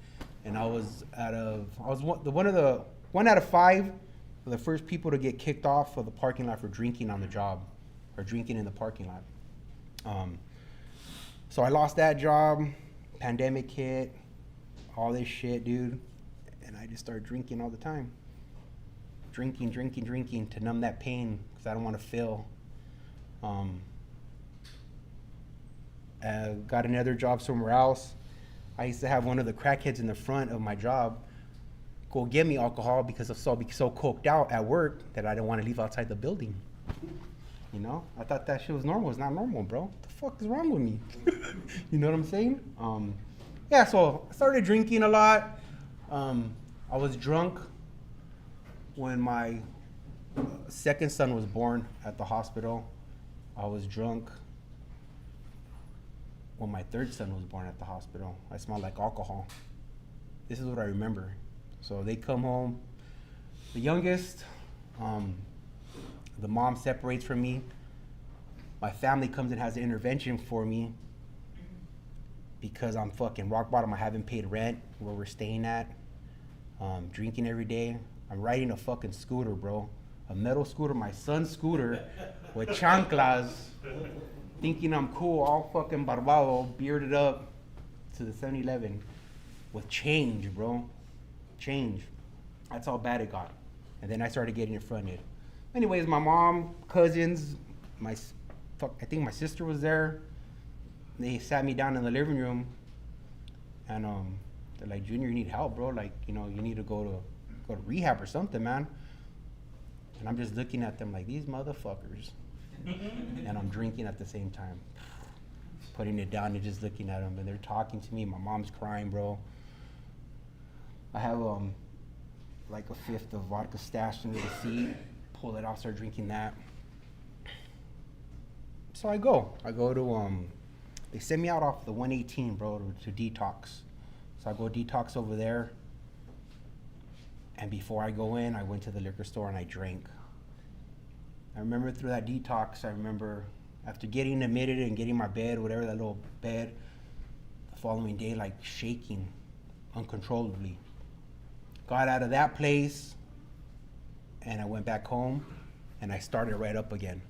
S9: and I was one out of five of the first people to get kicked off of the parking lot for drinking on the job, or drinking in the parking lot. So I lost that job. Pandemic hit. All this shit, dude, and I just started drinking all the time. Drinking to numb that pain, because I don't want to feel. I got another job somewhere else. I used to have one of the crackheads in the front of my job go get me alcohol because I was so coked out at work that I didn't want to leave outside the building. You know, I thought that shit was normal. It's not normal, bro. What the fuck is wrong with me? You know what I'm saying? Yeah, so I started drinking a lot. I was drunk when my second son was born at the hospital. I was drunk when my third son was born at the hospital. I smelled like alcohol. This is what I remember. So they come home. The youngest, the mom separates from me. My family comes and has an intervention for me because I'm fucking rock bottom. I haven't paid rent where we're staying at. Drinking every day. I'm riding a fucking scooter, bro. A metal scooter, my son's scooter, with chanclas. thinking I'm cool, all fucking barbado, bearded up, to the 7-Eleven with change, bro. Change. That's how bad it got. And then I started getting fronted. Anyways, my mom, cousins, I think my sister was there. They sat me down in the living room, and they're like, Junior, you need help, bro. Like, you know, you need to go to rehab or something, man. And I'm just looking at them like, these motherfuckers. And I'm drinking at the same time. Putting it down and just looking at them, and they're talking to me. My mom's crying, bro. I have like a fifth of vodka stashed under the seat. Pull it off, start drinking that. So I go to they send me out off the 118, bro, to detox. So I go detox over there, and before I go in, I went to the liquor store and I drank. I remember through that detox, after getting admitted and getting my bed, whatever, that little bed, the following day, like shaking uncontrollably. Got out of that place, and I went back home, and I started right up again.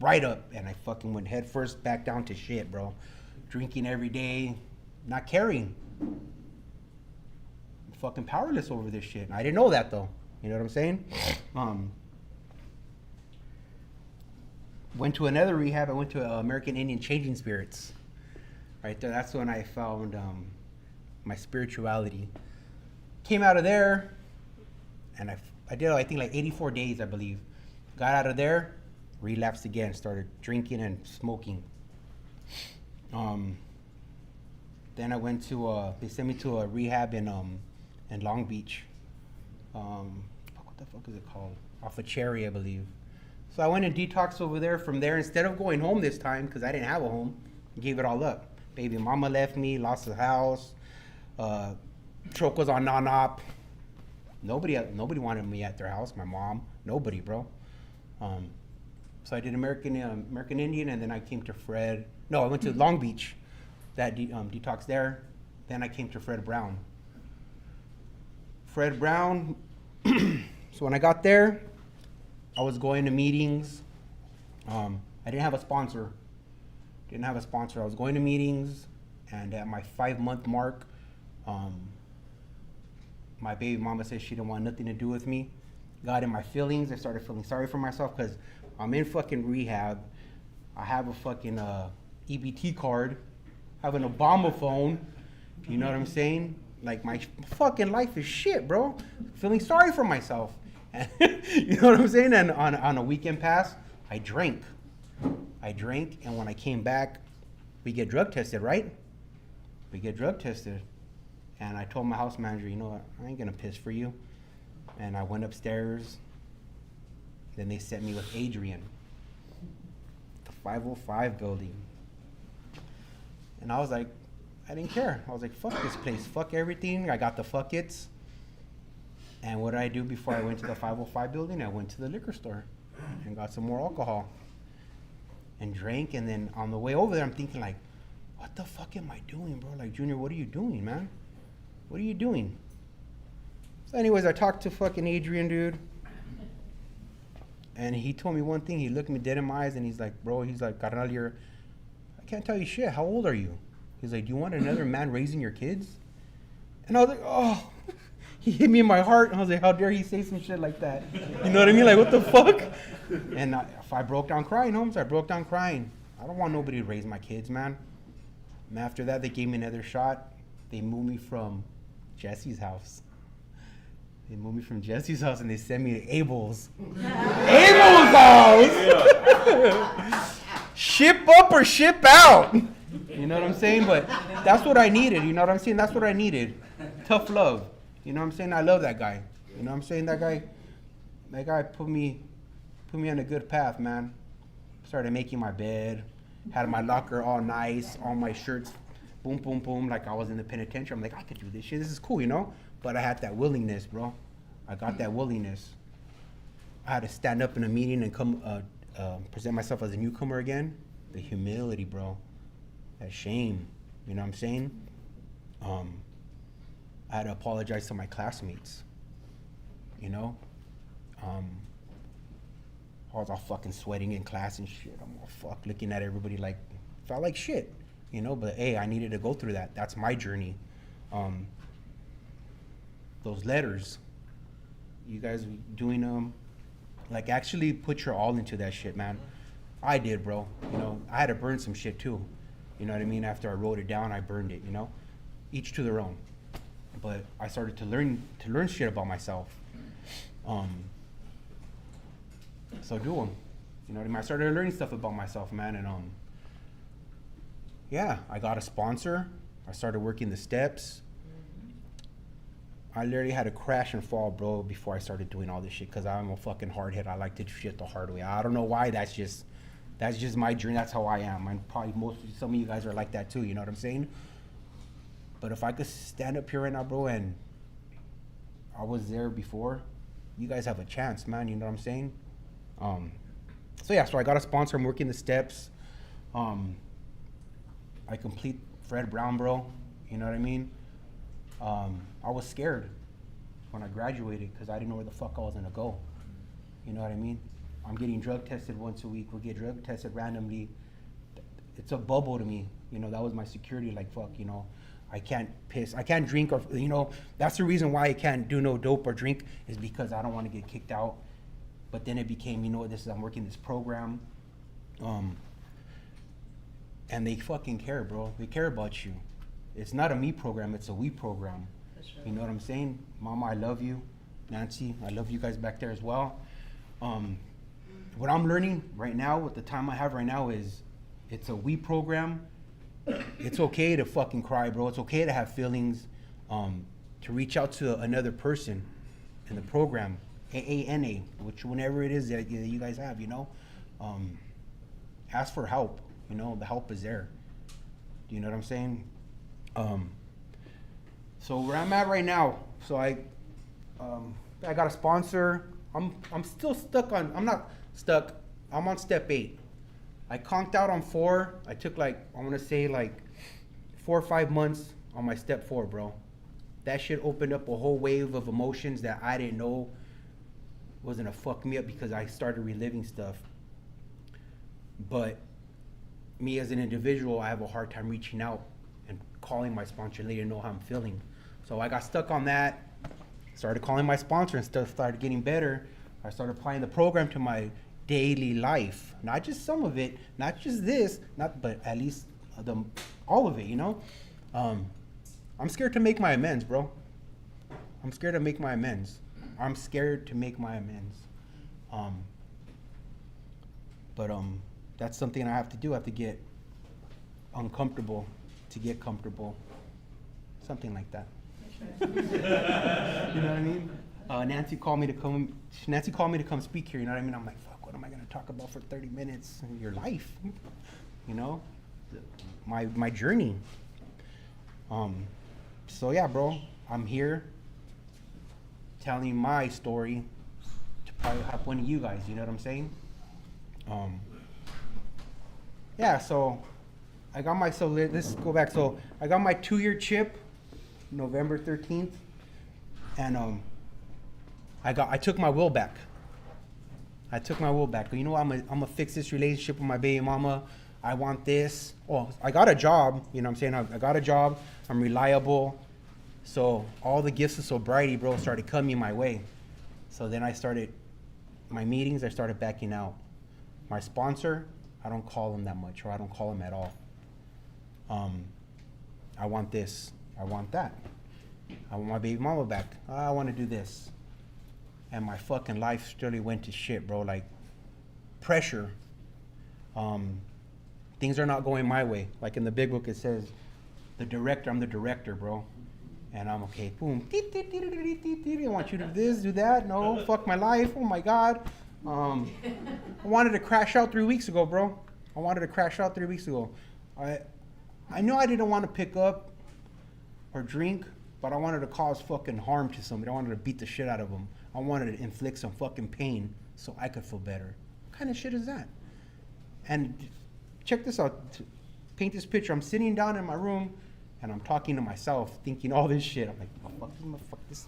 S9: Right up, and I fucking went head first back down to shit, bro. Drinking every day, not caring. I'm fucking powerless over this shit. I didn't know that, though. You know what I'm saying? Went to another rehab. I went to American Indian Changing Spirits. Right there, that's when I found my spirituality. Came out of there, and I did, I think, like 84 days, I believe. Got out of there, relapsed again, started drinking and smoking. Then I went to, they sent me to a rehab in Long Beach. What the fuck is it called? Off of Cherry, I believe. So I went and detoxed over there. From there, instead of going home this time, because I didn't have a home, I gave it all up. Baby mama left me, lost the house. Truck was on non-op. Nobody wanted me at their house. My mom, nobody, bro. So I did American Indian, and then I came to Fred. No, I went to Long Beach. That detox there. Then I came to Fred Brown. Fred Brown. So when I got there, I was going to meetings. I didn't have a sponsor. I was going to meetings, and at my 5-month mark, my baby mama said she didn't want nothing to do with me. Got in my feelings. I started feeling sorry for myself because I'm in fucking rehab. I have a fucking EBT card. I have an Obama phone. You know what I'm saying? Like, my fucking life is shit, bro. Feeling sorry for myself. You know what I'm saying? And on a weekend pass, I drank, and when I came back, we get drug tested, right? And I told my house manager, you know what, I ain't gonna piss for you. And I went upstairs. Then they sent me with Adrian, the 505 building. And I was like, I didn't care. I was like, fuck this place, fuck everything. I got the fuck it's. And what did I do before I went to the 505 building? I went to the liquor store and got some more alcohol and drank. And then on the way over there, I'm thinking like, what the fuck am I doing, bro? Like, Junior, what are you doing, man? What are you doing? So anyways, I talked to fucking Adrian, dude. And he told me one thing. He looked me dead in my eyes and he's like, bro, Carnal, I can't tell you shit. How old are you? He's like, do you want another man raising your kids? And I was like, oh. He hit me in my heart. And I was like, how dare he say some shit like that? You know what I mean? Like, what the fuck? And I broke down crying, Holmes. I broke down crying. I don't want nobody to raise my kids, man. And after that, they gave me another shot. They moved me from Jesse's house. And they sent me to Abel's. Abel's house! Ship up or ship out. You know what I'm saying? But that's what I needed. You know what I'm saying? That's what I needed. Tough love. You know what I'm saying? I love that guy. You know what I'm saying? That guy put me on a good path, man. Started making my bed. Had my locker all nice. All my shirts, boom, boom, boom. Like I was in the penitentiary. I'm like, I could do this shit. This is cool, you know? But I had that willingness, bro. I got that willingness. I had to stand up in a meeting and come present myself as a newcomer again. The humility, bro. That shame. You know what I'm saying? I had to apologize to my classmates. You know? I was all fucking sweating in class and shit. I'm all fuck looking at everybody like, felt like shit, you know, but hey, I needed to go through that. That's my journey. Those letters, you guys doing them, like actually put your all into that shit, man. I did, bro. You know, I had to burn some shit too. You know what I mean? After I wrote it down, I burned it, you know? Each to their own. But I started to learn shit about myself. So do them. You know what I mean? I started learning stuff about myself, man, and yeah, I got a sponsor. I started working the steps. I literally had to crash and fall, bro, before I started doing all this shit, because I'm a fucking hardhead. I like to do shit the hard way. I don't know why. That's just my journey. That's how I am. And probably some of you guys are like that too. You know what I'm saying? But if I could stand up here right now, bro, and I was there before, you guys have a chance, man. You know what I'm saying? So yeah, so I got a sponsor. I'm working the steps. I complete Fred Brown, bro. You know what I mean? I was scared when I graduated because I didn't know where the fuck I was gonna go. You know what I mean? I'm getting drug tested once a week. We'll get drug tested randomly. It's a bubble to me. You know, that was my security. Like, fuck, you know, I can't piss. I can't drink, or, you know, that's the reason why I can't do no dope or drink, is because I don't want to get kicked out. But then it became, you know, I'm working this program. And they fucking care, bro. They care about you. It's not a me program, it's a we program. Right. You know what I'm saying? Mama, I love you. Nancy, I love you guys back there as well. What I'm learning right now, with the time I have right now, is it's a we program. It's okay to fucking cry, bro. It's okay to have feelings, to reach out to another person in the program, AANA, which whenever it is that you guys have, you know. Ask for help, you know, the help is there. Do you know what I'm saying? So where I'm at right now, so I got a sponsor. I'm still stuck on, I'm not stuck, I'm on step 8. I conked out on 4. I took like, I want to say like 4 or 5 months on my step 4, bro. That shit opened up a whole wave of emotions that I didn't know was gonna fuck me up, because I started reliving stuff. But me as an individual, I have a hard time reaching out and calling my sponsor and letting know how I'm feeling. So I got stuck on that, started calling my sponsor, and stuff started getting better. I started applying the program to my daily life, not just some of it, not just this, but at least all of it, you know? I'm scared to make my amends, bro. I'm scared to make my amends. I'm scared to make my amends. But that's something I have to do. I have to get uncomfortable to get comfortable. Something like that. You know what I mean? Nancy called me to come speak here, you know what I mean? I'm like, fuck, what am I gonna talk about for 30 minutes? Your life, you know? My journey. So yeah, bro, I'm here telling my story to probably help one of you guys, you know what I'm saying? Yeah, so I got my, so let's go back. So I got my 2-year chip, November 13th, and I took my will back. You know, I'm gonna fix this relationship with my baby mama. I want this. Oh, I got a job, you know what I'm saying? I got a job, I'm reliable. So all the gifts of sobriety, bro, started coming my way. So then I started, my meetings, I started backing out. My sponsor, I don't call him that much, or I don't call him at all. I want this, I want that. I want my baby mama back. I want to do this. And my fucking life really went to shit, bro. Like, pressure. Things are not going my way. Like in the big book, it says, I'm the director, bro. And I'm okay, boom. I want you to do this, do that. No, fuck my life. Oh my God. I wanted to crash out 3 weeks ago, bro. I know I didn't want to pick up or drink, but I wanted to cause fucking harm to somebody. I wanted to beat the shit out of them. I wanted to inflict some fucking pain so I could feel better. What kind of shit is that? And check this out. To paint this picture. I'm sitting down in my room And I'm talking to myself, thinking all this shit. I'm like, oh, fuck this.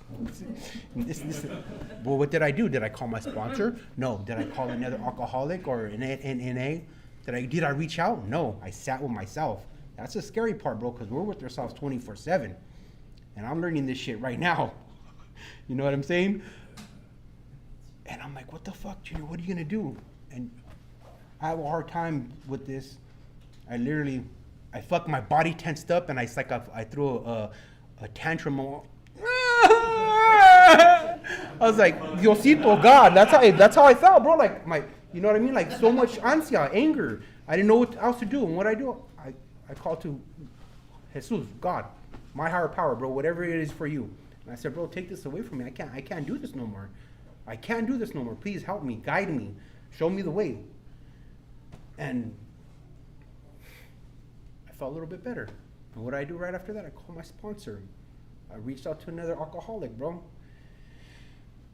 S9: Well, what did I do? Did I call my sponsor? No. Did I call another alcoholic or an NA? Did I reach out? No. I sat with myself. That's the scary part, bro, because we're with ourselves 24/7. And I'm learning this shit right now. You know what I'm saying? And I'm like, what the fuck, Junior? What are you going to do? And I have a hard time with this. I fuck my body tensed up, and I threw a tantrum. I was like, Diosito, God. That's how I felt, bro. Like you know what I mean? Like so much ansia, anger. I didn't know what else to do. And what I do, I called to Jesus, God, my higher power, bro. Whatever it is for you. And I said, bro, take this away from me. I can't do this no more. I can't do this no more. Please help me, guide me, show me the way. And I felt a little bit better. And what did I do right after that? I called my sponsor. I reached out to another alcoholic, bro.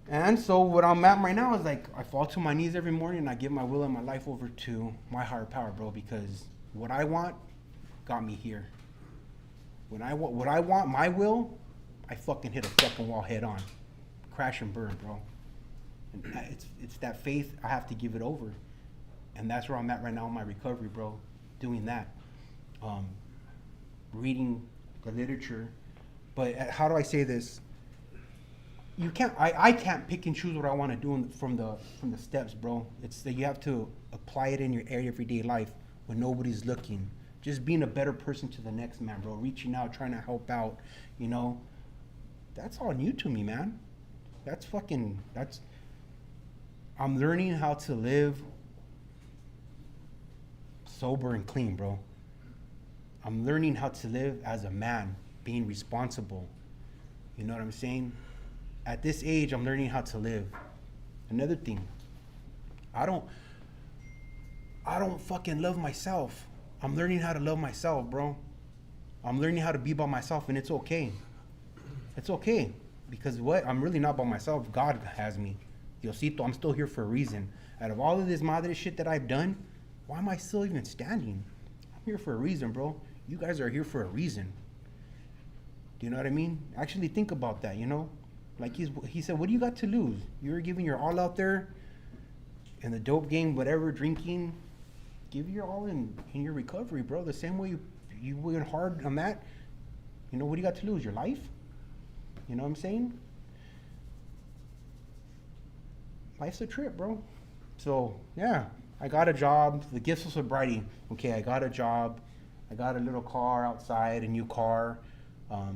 S9: And so what I'm at right now is like, I fall to my knees every morning and I give my will and my life over to my higher power, bro, because what I want got me here. What I want, my will, I fucking hit a fucking wall head on. Crash and burn, bro. And it's that faith, I have to give it over. And that's where I'm at right now in my recovery, bro. Doing that. Reading the literature. But how do I say this? You can't. I can't pick and choose what I want to do from the steps, bro. It's that you have to apply it in your everyday life when nobody's looking. Just being a better person to the next man, bro. Reaching out, trying to help out. You know, that's all new to me, man. I'm learning how to live sober and clean, bro. I'm learning how to live as a man, being responsible. You know what I'm saying? At this age, I'm learning how to live. Another thing, I don't fucking love myself. I'm learning how to love myself, bro. I'm learning how to be by myself, and it's okay. It's okay. Because what? I'm really not by myself. God has me. Diosito, I'm still here for a reason. Out of all of this madre shit that I've done, why am I still even standing? I'm here for a reason, bro. You guys are here for a reason. Do you know what I mean? Actually think about that, you know? Like he said, what do you got to lose? You're giving your all out there in the dope game, whatever, drinking. Give your all in your recovery, bro. The same way you went hard on that. You know, what do you got to lose? Your life? You know what I'm saying? Life's a trip, bro. So, yeah, I got a job. The gifts of sobriety. Okay, I got a job. I got a little car outside, a new car. I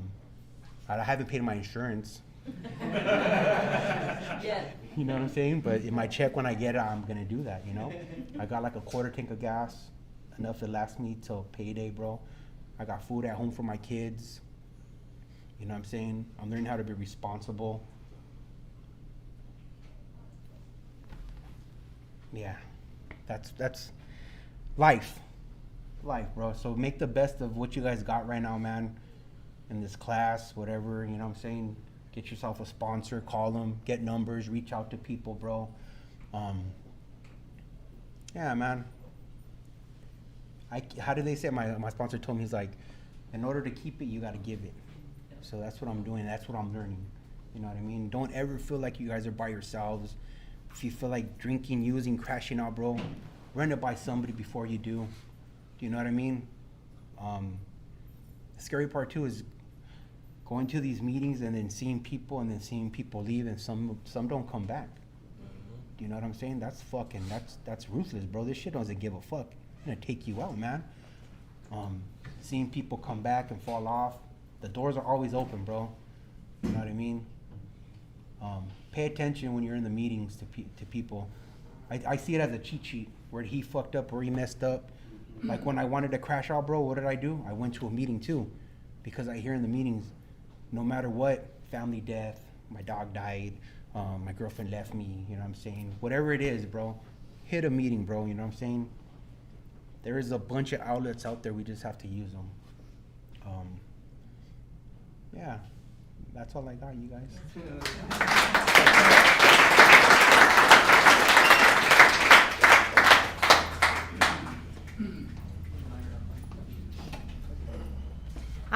S9: haven't paid my insurance.
S10: Yeah.
S9: You know what I'm saying? But in my check, when I get it, I'm going to do that, you know? I got like a quarter tank of gas, enough to last me till payday, bro. I got food at home for my kids. You know what I'm saying? I'm learning how to be responsible. Yeah, that's life, bro. So make the best of what you guys got right now, man. In this class, whatever, you know what I'm saying? Get yourself a sponsor, call them, get numbers, reach out to people, bro. Yeah, man. How do they say? My sponsor told me, he's like, in order to keep it, you got to give it. So that's what I'm doing. That's what I'm learning. You know what I mean? Don't ever feel like you guys are by yourselves. If you feel like drinking, using, crashing out, bro, run it by somebody before you do. Do you know what I mean? The scary part too is going to these meetings and then seeing people leave, and some don't come back. Do you know what I'm saying? That's ruthless, bro. This shit doesn't give a fuck. It's gonna take you out, man. Seeing people come back and fall off. The doors are always open, bro. You know what I mean? Pay attention when you're in the meetings to people. I see it as a cheat sheet, where he fucked up, where he messed up. Like when I wanted to crash out, bro, what did I do? I went to a meeting too, because I hear in the meetings, no matter what, family death, my dog died, my girlfriend left me, you know what I'm saying? Whatever it is, bro, hit a meeting, bro, you know what I'm saying? There is a bunch of outlets out there, we just have to use them. Yeah, that's all I got, you guys.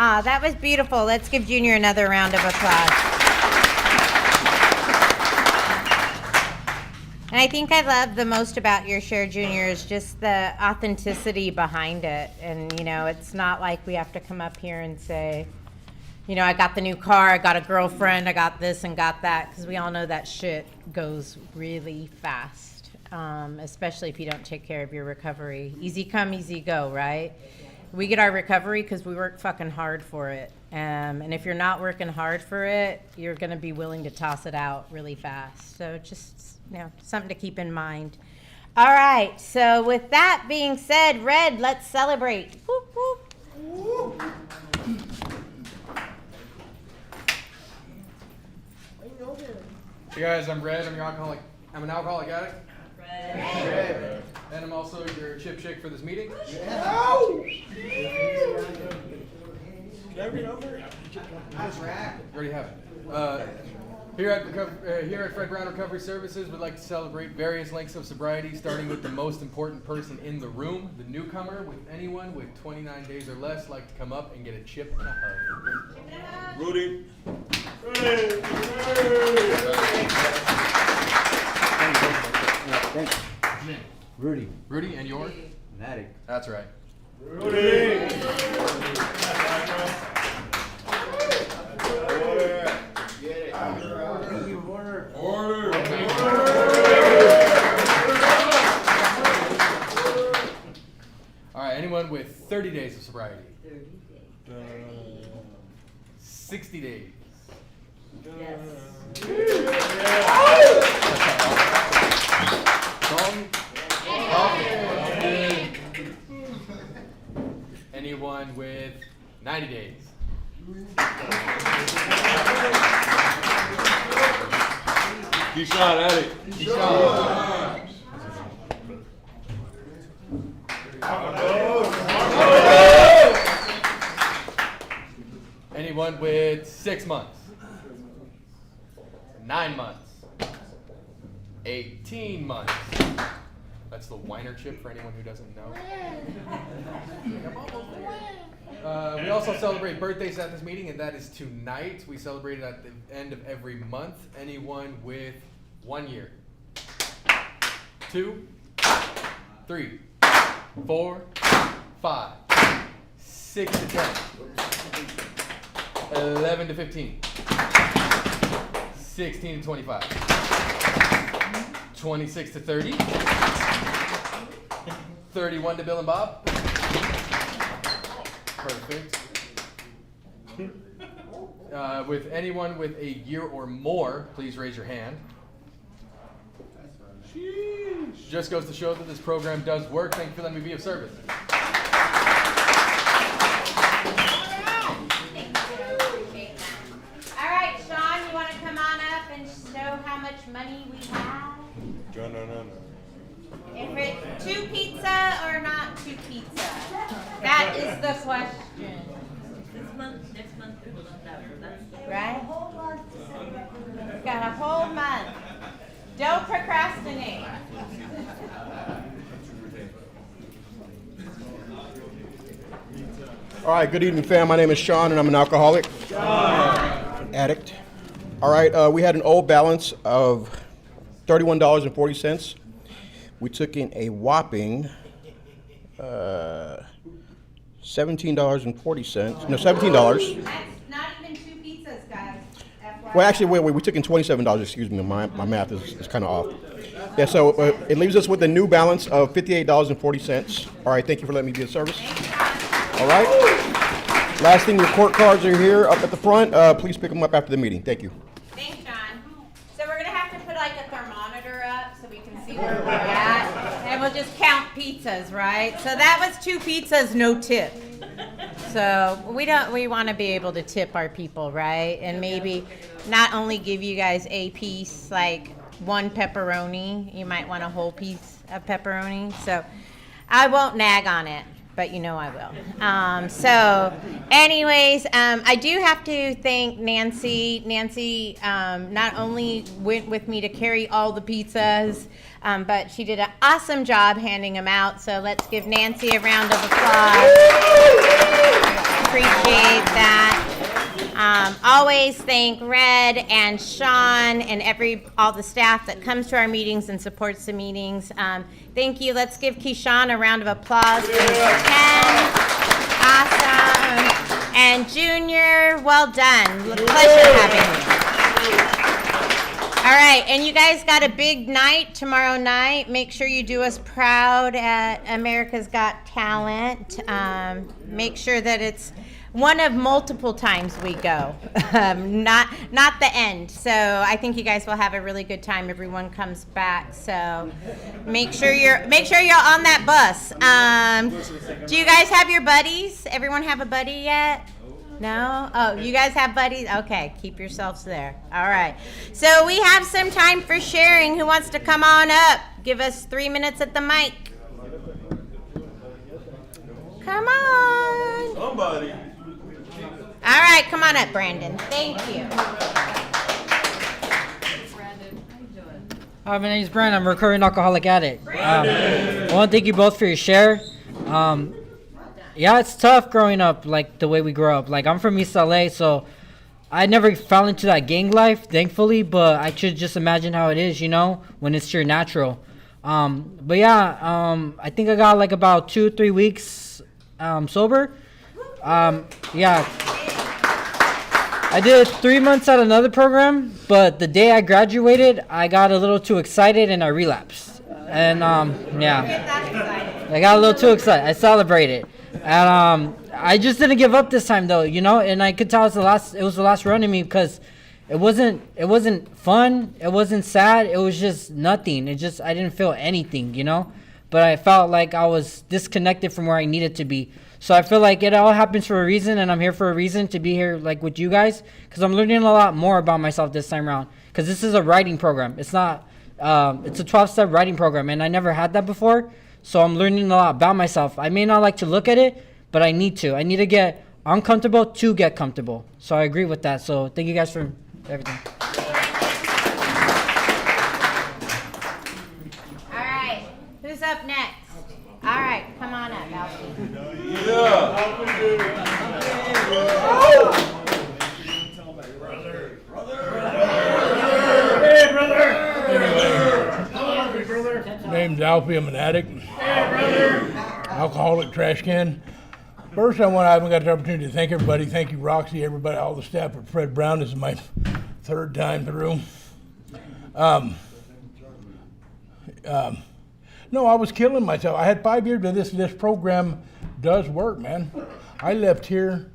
S2: Ah, that was beautiful. Let's give Junior another round of applause. And I think I love the most about your share, Junior, is just the authenticity behind it. And, you know, it's not like we have to come up here and say, you know, I got the new car, I got a girlfriend, I got this and got that, because we all know that shit goes really fast, especially if you don't take care of your recovery. Easy come, easy go, right? We get our recovery because we work fucking hard for it. And if you're not working hard for it, you're going to be willing to toss it out really fast. So just, you know, something to keep in mind. All right, so with that being said, Red, let's celebrate. Whoop, whoop. Whoop.
S10: Hey guys, I'm Red. I'm an alcoholic addict. Red. And I'm also your chip chick for this meeting.
S7: Oh!
S10: You already have it. Here at Fred Brown Recovery Services, we'd like to celebrate various lengths of sobriety, starting with the most important person in the room, the newcomer. With anyone with 29 days or less, like to come up and get a chip and a hug.
S6: Rudy.
S5: Thanks. Rudy.
S10: Rudy, and yours?
S5: An addict.
S10: That's right.
S6: Rudy. Order.
S10: All right, anyone with 30 days of sobriety? 60 days. Anyone with 90 days?
S6: Keshawn, addict.
S10: Keshawn. Anyone with 6 months? 9 months? 18 months? That's the whiner chip for anyone who doesn't know. We also celebrate birthdays at this meeting, and that is tonight. We celebrate it at the end of every month. Anyone with 1 year? 2, 3, 4, 5, 6 to 10, 11 to 15, 16 to 25, 26 to 30, 31 to Bill and Bob. Perfect. With anyone with a year or more, please raise your hand. Just goes to show that this program does work. Thank you for letting me be of service.
S2: All right, Sean, you want to come on up and show how much money we have?
S6: No.
S2: If it's 2 pizza or not 2 pizza? That is the question.
S11: This month, next month, or the month after. That's
S2: Right? Got a whole month. Don't procrastinate.
S12: All right, good evening, fam. My name is Sean, and I'm an alcoholic. Addict. All right, we had an old balance of $31.40. We took in a whopping $17.40. No, $17.
S2: That's not even 2 pizzas, guys. FYI.
S12: Well, actually, wait. We took in $27. Excuse me, my math is kind of off. Yeah, so it leaves us with a new balance of $58.40. All right, thank you for letting me be of service. All right. Last thing, your court cards are here up at the front. Please pick them up after the meeting. Thank you.
S2: Thanks, John. So we're going to have to put like a thermometer up so we can see where we're at. And we'll just count pizzas, right? So that was 2 pizzas, no tip. So we want to be able to tip our people, right? And maybe not only give you guys a piece, like 1 pepperoni. You might want a whole piece of pepperoni. So I won't nag on it, but you know I will. So anyways, I do have to thank Nancy. Nancy not only went with me to carry all the pizzas, but she did an awesome job handing them out. So let's give Nancy a round of applause. appreciate that. Always thank Red and Sean and all the staff that comes to our meetings and supports the meetings. Thank you. Let's give Keshawn a round of applause for his 10. Awesome. And Junior, well done. Pleasure having you. All right, and you guys got a big night tomorrow night. Make sure you do us proud at America's Got Talent. Make sure that it's one of multiple times we go, not the end. So I think you guys will have a really good time. Everyone comes back, so make sure you're on that bus. Do you guys have your buddies? Everyone have a buddy yet? No? Oh, you guys have buddies? Okay, keep yourselves there. All right. So we have some time for sharing. Who wants to come on up? Give us 3 minutes at the mic. Come on.
S6: Somebody.
S2: All right, come on up, Brandon. Thank you.
S4: Hi, my name is Brandon. I'm a recovering alcoholic addict. I want to thank you both for your share. Yeah, it's tough growing up like the way we grew up. Like, I'm from East LA, so I never fell into that gang life, thankfully, but I could just imagine how it is, when it's your natural. But yeah, I think I got like about 2-3 weeks sober. Yeah. I did 3 months at another program, but the day I graduated, I got a little too excited and I relapsed. And yeah, I got a little too excited. I celebrated. And I just didn't give up this time though, and I could tell it was the last run in me because it wasn't fun, it wasn't sad, it was just nothing. I didn't feel anything, but I felt like I was disconnected from where I needed to be. So I feel like it all happens for a reason, and I'm here for a reason to be here like with you guys because I'm learning a lot more about myself this time around because this is a writing program. It's not it's a 12-step writing program, and I never had that before. So I'm learning a lot about myself. I may not like to look at it, but I need to. I need to get uncomfortable to get comfortable. So I agree with that. So thank you guys for everything.
S2: All right, who's up next? All right, come on up, Alfie.
S13: Hey, brother. Name's Alfie. I'm an addict. Alcoholic trash can. First, I haven't got the opportunity to thank everybody. Thank you, Roxy, everybody, all the staff at Fred Brown. This is my third time through. No, I was killing myself. I had 5 years, but this program does work, man. I left here,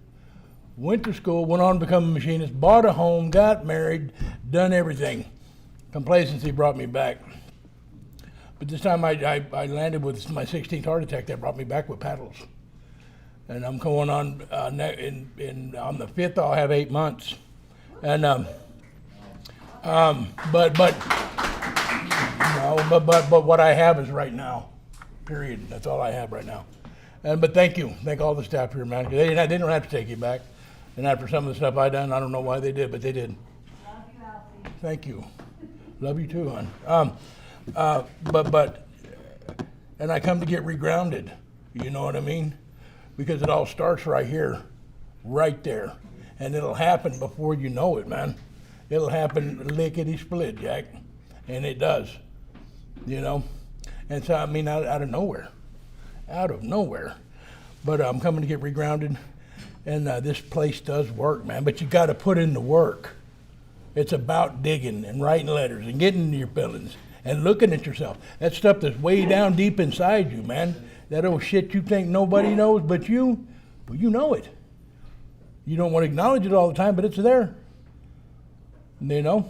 S13: went to school, went on to become a machinist, bought a home, got married, done everything. Complacency brought me back. But this time I landed with my 16th heart attack that brought me back with paddles. And I'm going on, on the 5th, I'll have 8 months. And, but what I have is right now, period. That's all I have right now. But thank you. Thank all the staff here, man. They don't have to take you back. And after some of the stuff I done, I don't know why they did, but they did. Love you, Alfie. Thank you. Love you too, hon. And I come to get regrounded. You know what I mean? Because it all starts right here, right there. And it'll happen before you know it, man. It'll happen lickety-split, Jack. And it does, And so, I mean, out of nowhere. But I'm coming to get regrounded. And this place does work, man. But you got to put in the work. It's about digging and writing letters and getting into your feelings and looking at yourself. That stuff that's way down deep inside you, man. That old shit you think nobody knows but you, well, you know it. You don't want to acknowledge it all the time, but it's there. And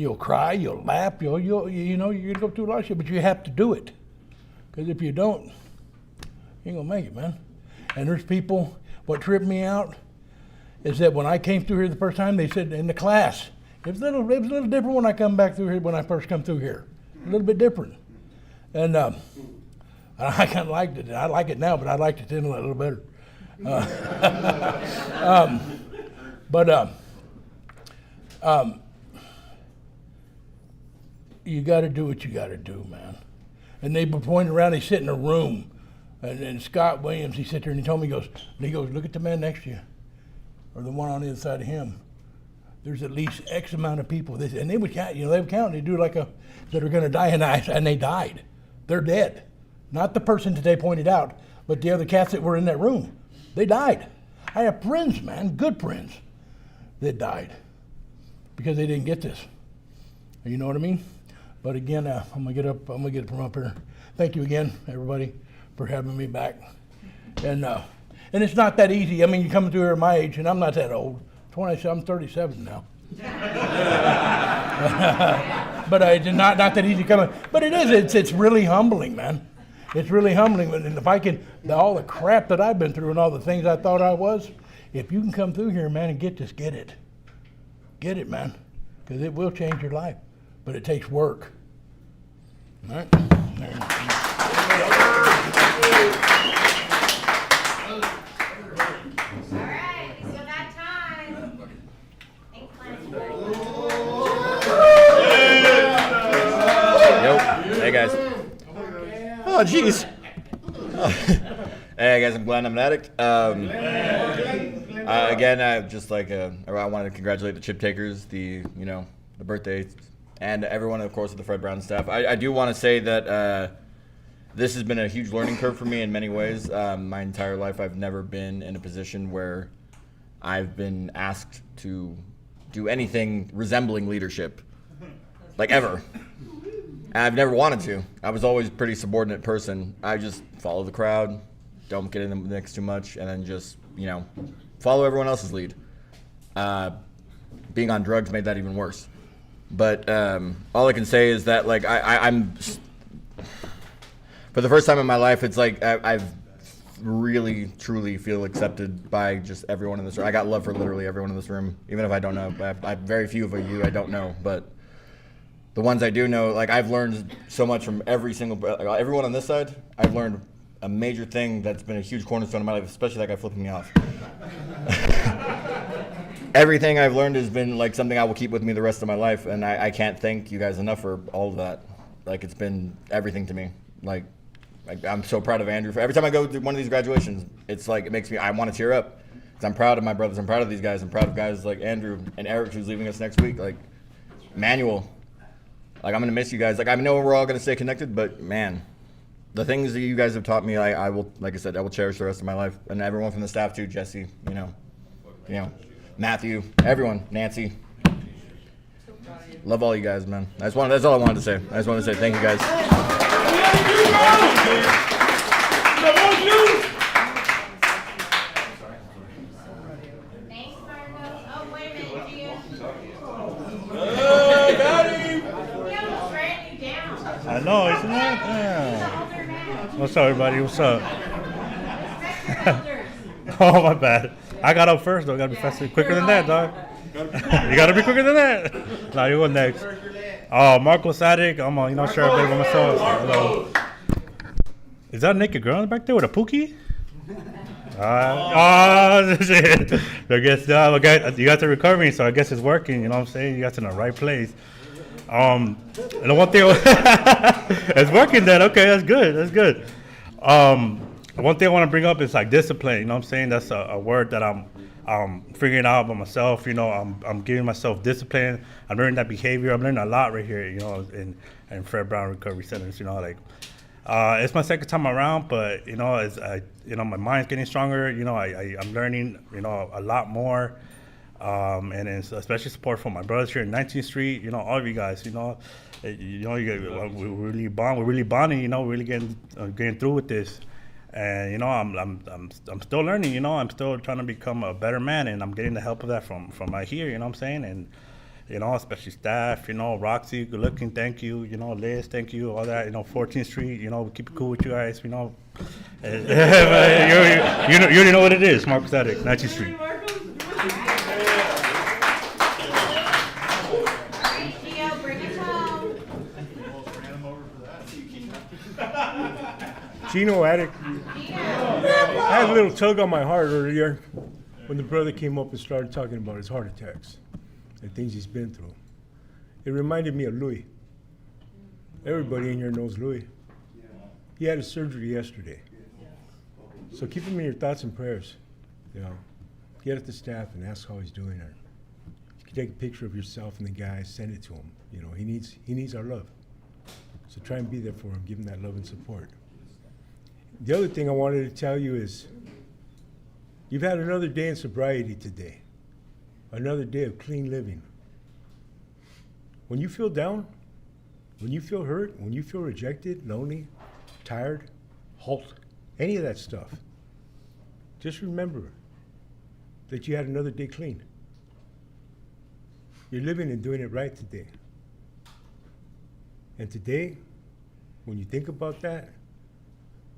S13: you'll cry, you'll laugh, you're gonna go through a lot of shit, but you have to do it. Because if you don't, you ain't gonna make it, man. And there's people, what tripped me out is that when I came through here the first time, they said in the class, it was a little different when I come back through here, when I first come through here. A little bit different. And I kind of liked it. I like it now, but I liked it then a little better. You got to do what you got to do, man. And they were pointing around, they sit in a room, And then Scott Williams, he sat there and he told me, he goes, look at the man next to you, or the one on the other side of him. There's at least X amount of people. And they would count, they would count. They do that are going to die, and they died. They're dead. Not the person that they pointed out, but the other cats that were in that room. They died. I have friends, man, good friends, that died because they didn't get this. You know what I mean? But again, I'm gonna get it from up here. Thank you again, everybody, for having me back. And it's not that easy. I mean, you come through here at my age, and I'm not that old. I'm 37 now. But it's not that easy coming. But it is. It's really humbling, man. It's really humbling. And if I can, all the crap that I've been through and all the things I thought I was, if you can come through here, man, and get this, get it. Get it, man. Because it will change your life. But it takes work. All right?
S14: Hey guys. Oh jeez. Hey guys, I'm Glenn. I'm an addict. Again, I wanted to congratulate the chip takers, the birthday, and everyone, of course, at the Fred Brown staff. I do want to say that this has been a huge learning curve for me in many ways. My entire life, I've never been in a position where I've been asked to do anything resembling leadership, like ever. I've never wanted to. I was always a pretty subordinate person. I just follow the crowd, don't get in the mix too much, and then just, follow everyone else's lead. Being on drugs made that even worse. But all I can say is that, I'm for the first time in my life, it's like I've really, truly feel accepted by just everyone in this room. I got love for literally everyone in this room, even if I don't know. I very few of you I don't know, but the ones I do know, I've learned so much from everyone on this side. I've learned a major thing that's been a huge cornerstone of my life, especially that guy flipping me off. Everything I've learned has been something I will keep with me the rest of my life, and I can't thank you guys enough for all of that. It's been everything to me. I'm so proud of Andrew. Every time I go to one of these graduations, it's it makes me, I want to tear up. Because I'm proud of my brothers. I'm proud of these guys. I'm proud of guys like Andrew and Eric, who's leaving us next week. Manuel. I'm going to miss you guys. I know we're all going to stay connected, but man, the things that you guys have taught me, I will, like I said, I will cherish the rest of my life. And everyone from the staff too, Jesse, Matthew, everyone, Nancy. Love all you guys, man. That's all I wanted to say. I just wanted to say thank you guys.
S15: I know, isn't it? Yeah. What's up, everybody? What's up? Oh, my bad. I got up first, though. I gotta be faster, quicker than that, dog. You gotta be quicker than that. Nah, you go next. Oh, Marco's addict. I'm gonna share a bit about myself. Hello. Is that a naked girl back there with a pookie? Shit. I guess you guys are recovering, so I guess it's working. You know what I'm saying? You guys in the right place. And the one thing, it's working then. Okay, that's good. That's good. One thing I want to bring up is discipline. You know what I'm saying? That's a word that I'm figuring out by myself. I'm giving myself discipline. I'm learning that behavior. I'm learning a lot right here. In Fred Brown Recovery Centers. It's my second time around, but my mind's getting stronger. I'm learning a lot more. And it's especially support from my brothers here in 19th Street. All of you guys. We're really bonding. We're really getting through with this. And I'm still learning. I'm still trying to become a better man, and I'm getting the help of that from right here. You know what I'm saying? And especially staff. Roxy, good looking. Thank you. Liz, thank you. All that. 14th Street. We keep it cool with you guys. You already know what it is. Marcus Addict, 19th Street.
S16: Chino Addict. I had a little tug on my heart earlier when the brother came up and started talking about his heart attacks and things he's been through. It reminded me of Louis. Everybody in here knows Louis. He had a surgery yesterday. So keep him in your thoughts and prayers. You know, get at the staff and ask how he's doing. Or you can take a picture of yourself and the guy, send it to him. You know, he needs our love. So try and be there for him, give him that love and support. The other thing I wanted to tell you is, you've had another day in sobriety today. Another day of clean living. When you feel down, when you feel hurt, when you feel rejected, lonely, tired, halt, any of that stuff, just remember that you had another day clean. You're living and doing it right today. And today, when you think about that,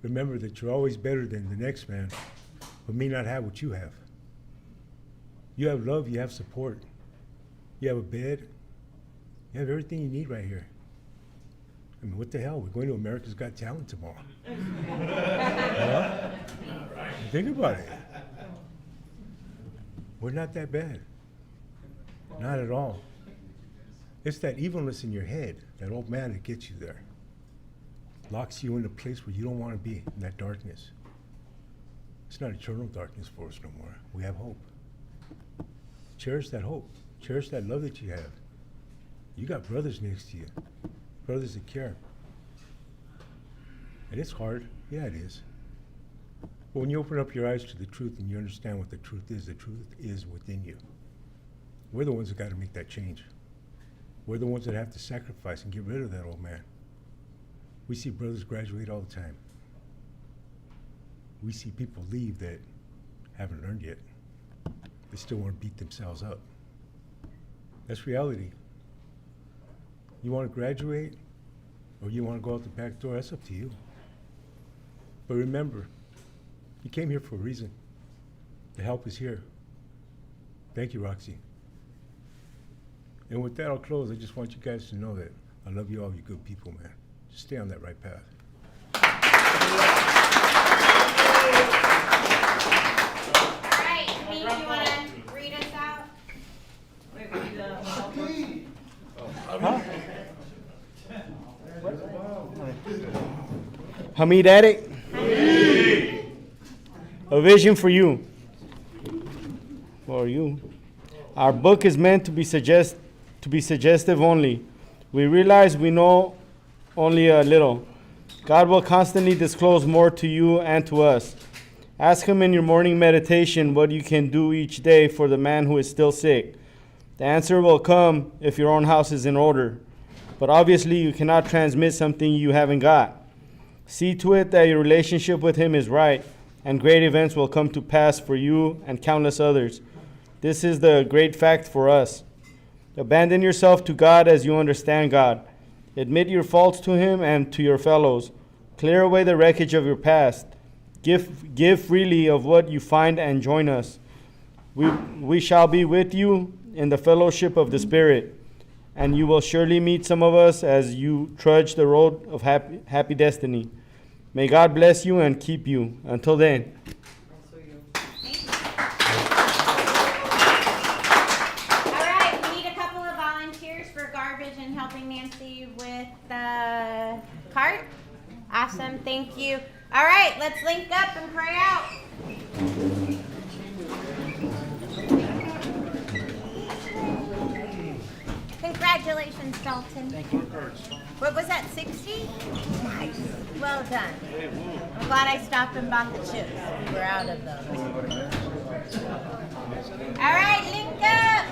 S16: remember that you're always better than the next man who may not have what you have. You have love, you have support, you have a bed, you have everything you need right here. I mean, what the hell? We're going to America's Got Talent tomorrow. Huh? Think about it. We're not that bad. Not at all. It's that evilness in your head, that old man that gets you there. Locks you in a place where you don't want to be, in that darkness. It's not eternal darkness for us no more. We have hope. Cherish that hope. Cherish that love that you have. You got brothers next to you. Brothers that care. And it's hard. Yeah, it is. But when you open up your eyes to the truth and you understand what the truth is within you. We're the ones that got to make that change. We're the ones that have to sacrifice and get rid of that old man. We see brothers graduate all the time. We see people leave that haven't learned yet. They still want to beat themselves up. That's reality. You want to graduate or you want to go out the back door, that's up to you. But remember, you came here for a reason. The help is here. Thank you, Roxy. And with that, I'll close. I just want you guys to know that I love you all, you good people, man. Just stay on that right path.
S2: All right, Denise, you want to read us out?
S8: Huh?
S17: Hamid Addict. A vision for you. For you. Our book is meant to be suggestive only. We realize we know only a little. God will constantly disclose more to you and to us. Ask Him in your morning meditation what you can do each day for the man who is still sick. The answer will come if your own house is in order. But obviously you cannot transmit something you haven't got. See to it that your relationship with Him is right, and great events will come to pass for you and countless others. This is the great fact for us. Abandon yourself to God as you understand God. Admit your faults to Him and to your fellows. Clear away the wreckage of your past. Give freely of what you find and join us. We shall be with you in the fellowship of the Spirit, and you will surely meet some of us as you trudge the road of happy destiny. May God bless you and keep you. Until then.
S2: Helping Nancy with the cart. Awesome, thank you. All right, let's link up and pray out. Congratulations, Dalton.
S3: Thank you.
S2: What was that, 60? Nice. Well done. I'm glad I stopped and bought the chips. We were out of those. All right, link up.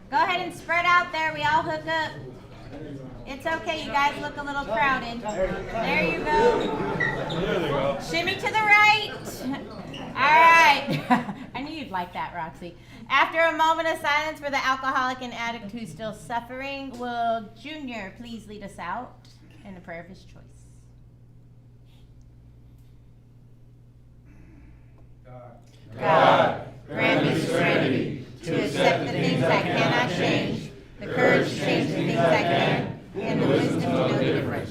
S2: Go ahead and spread out there. We all hook up. It's okay. You guys look a little crowded. There you go. Shimmy to the right. All right. I knew you'd like that, Roxy. After a moment of silence for the alcoholic and addict who's still suffering, will Junior please lead us out in the prayer of his choice? God, grant me serenity to accept the things I cannot change, the courage to change the things I can, and the wisdom to know the difference.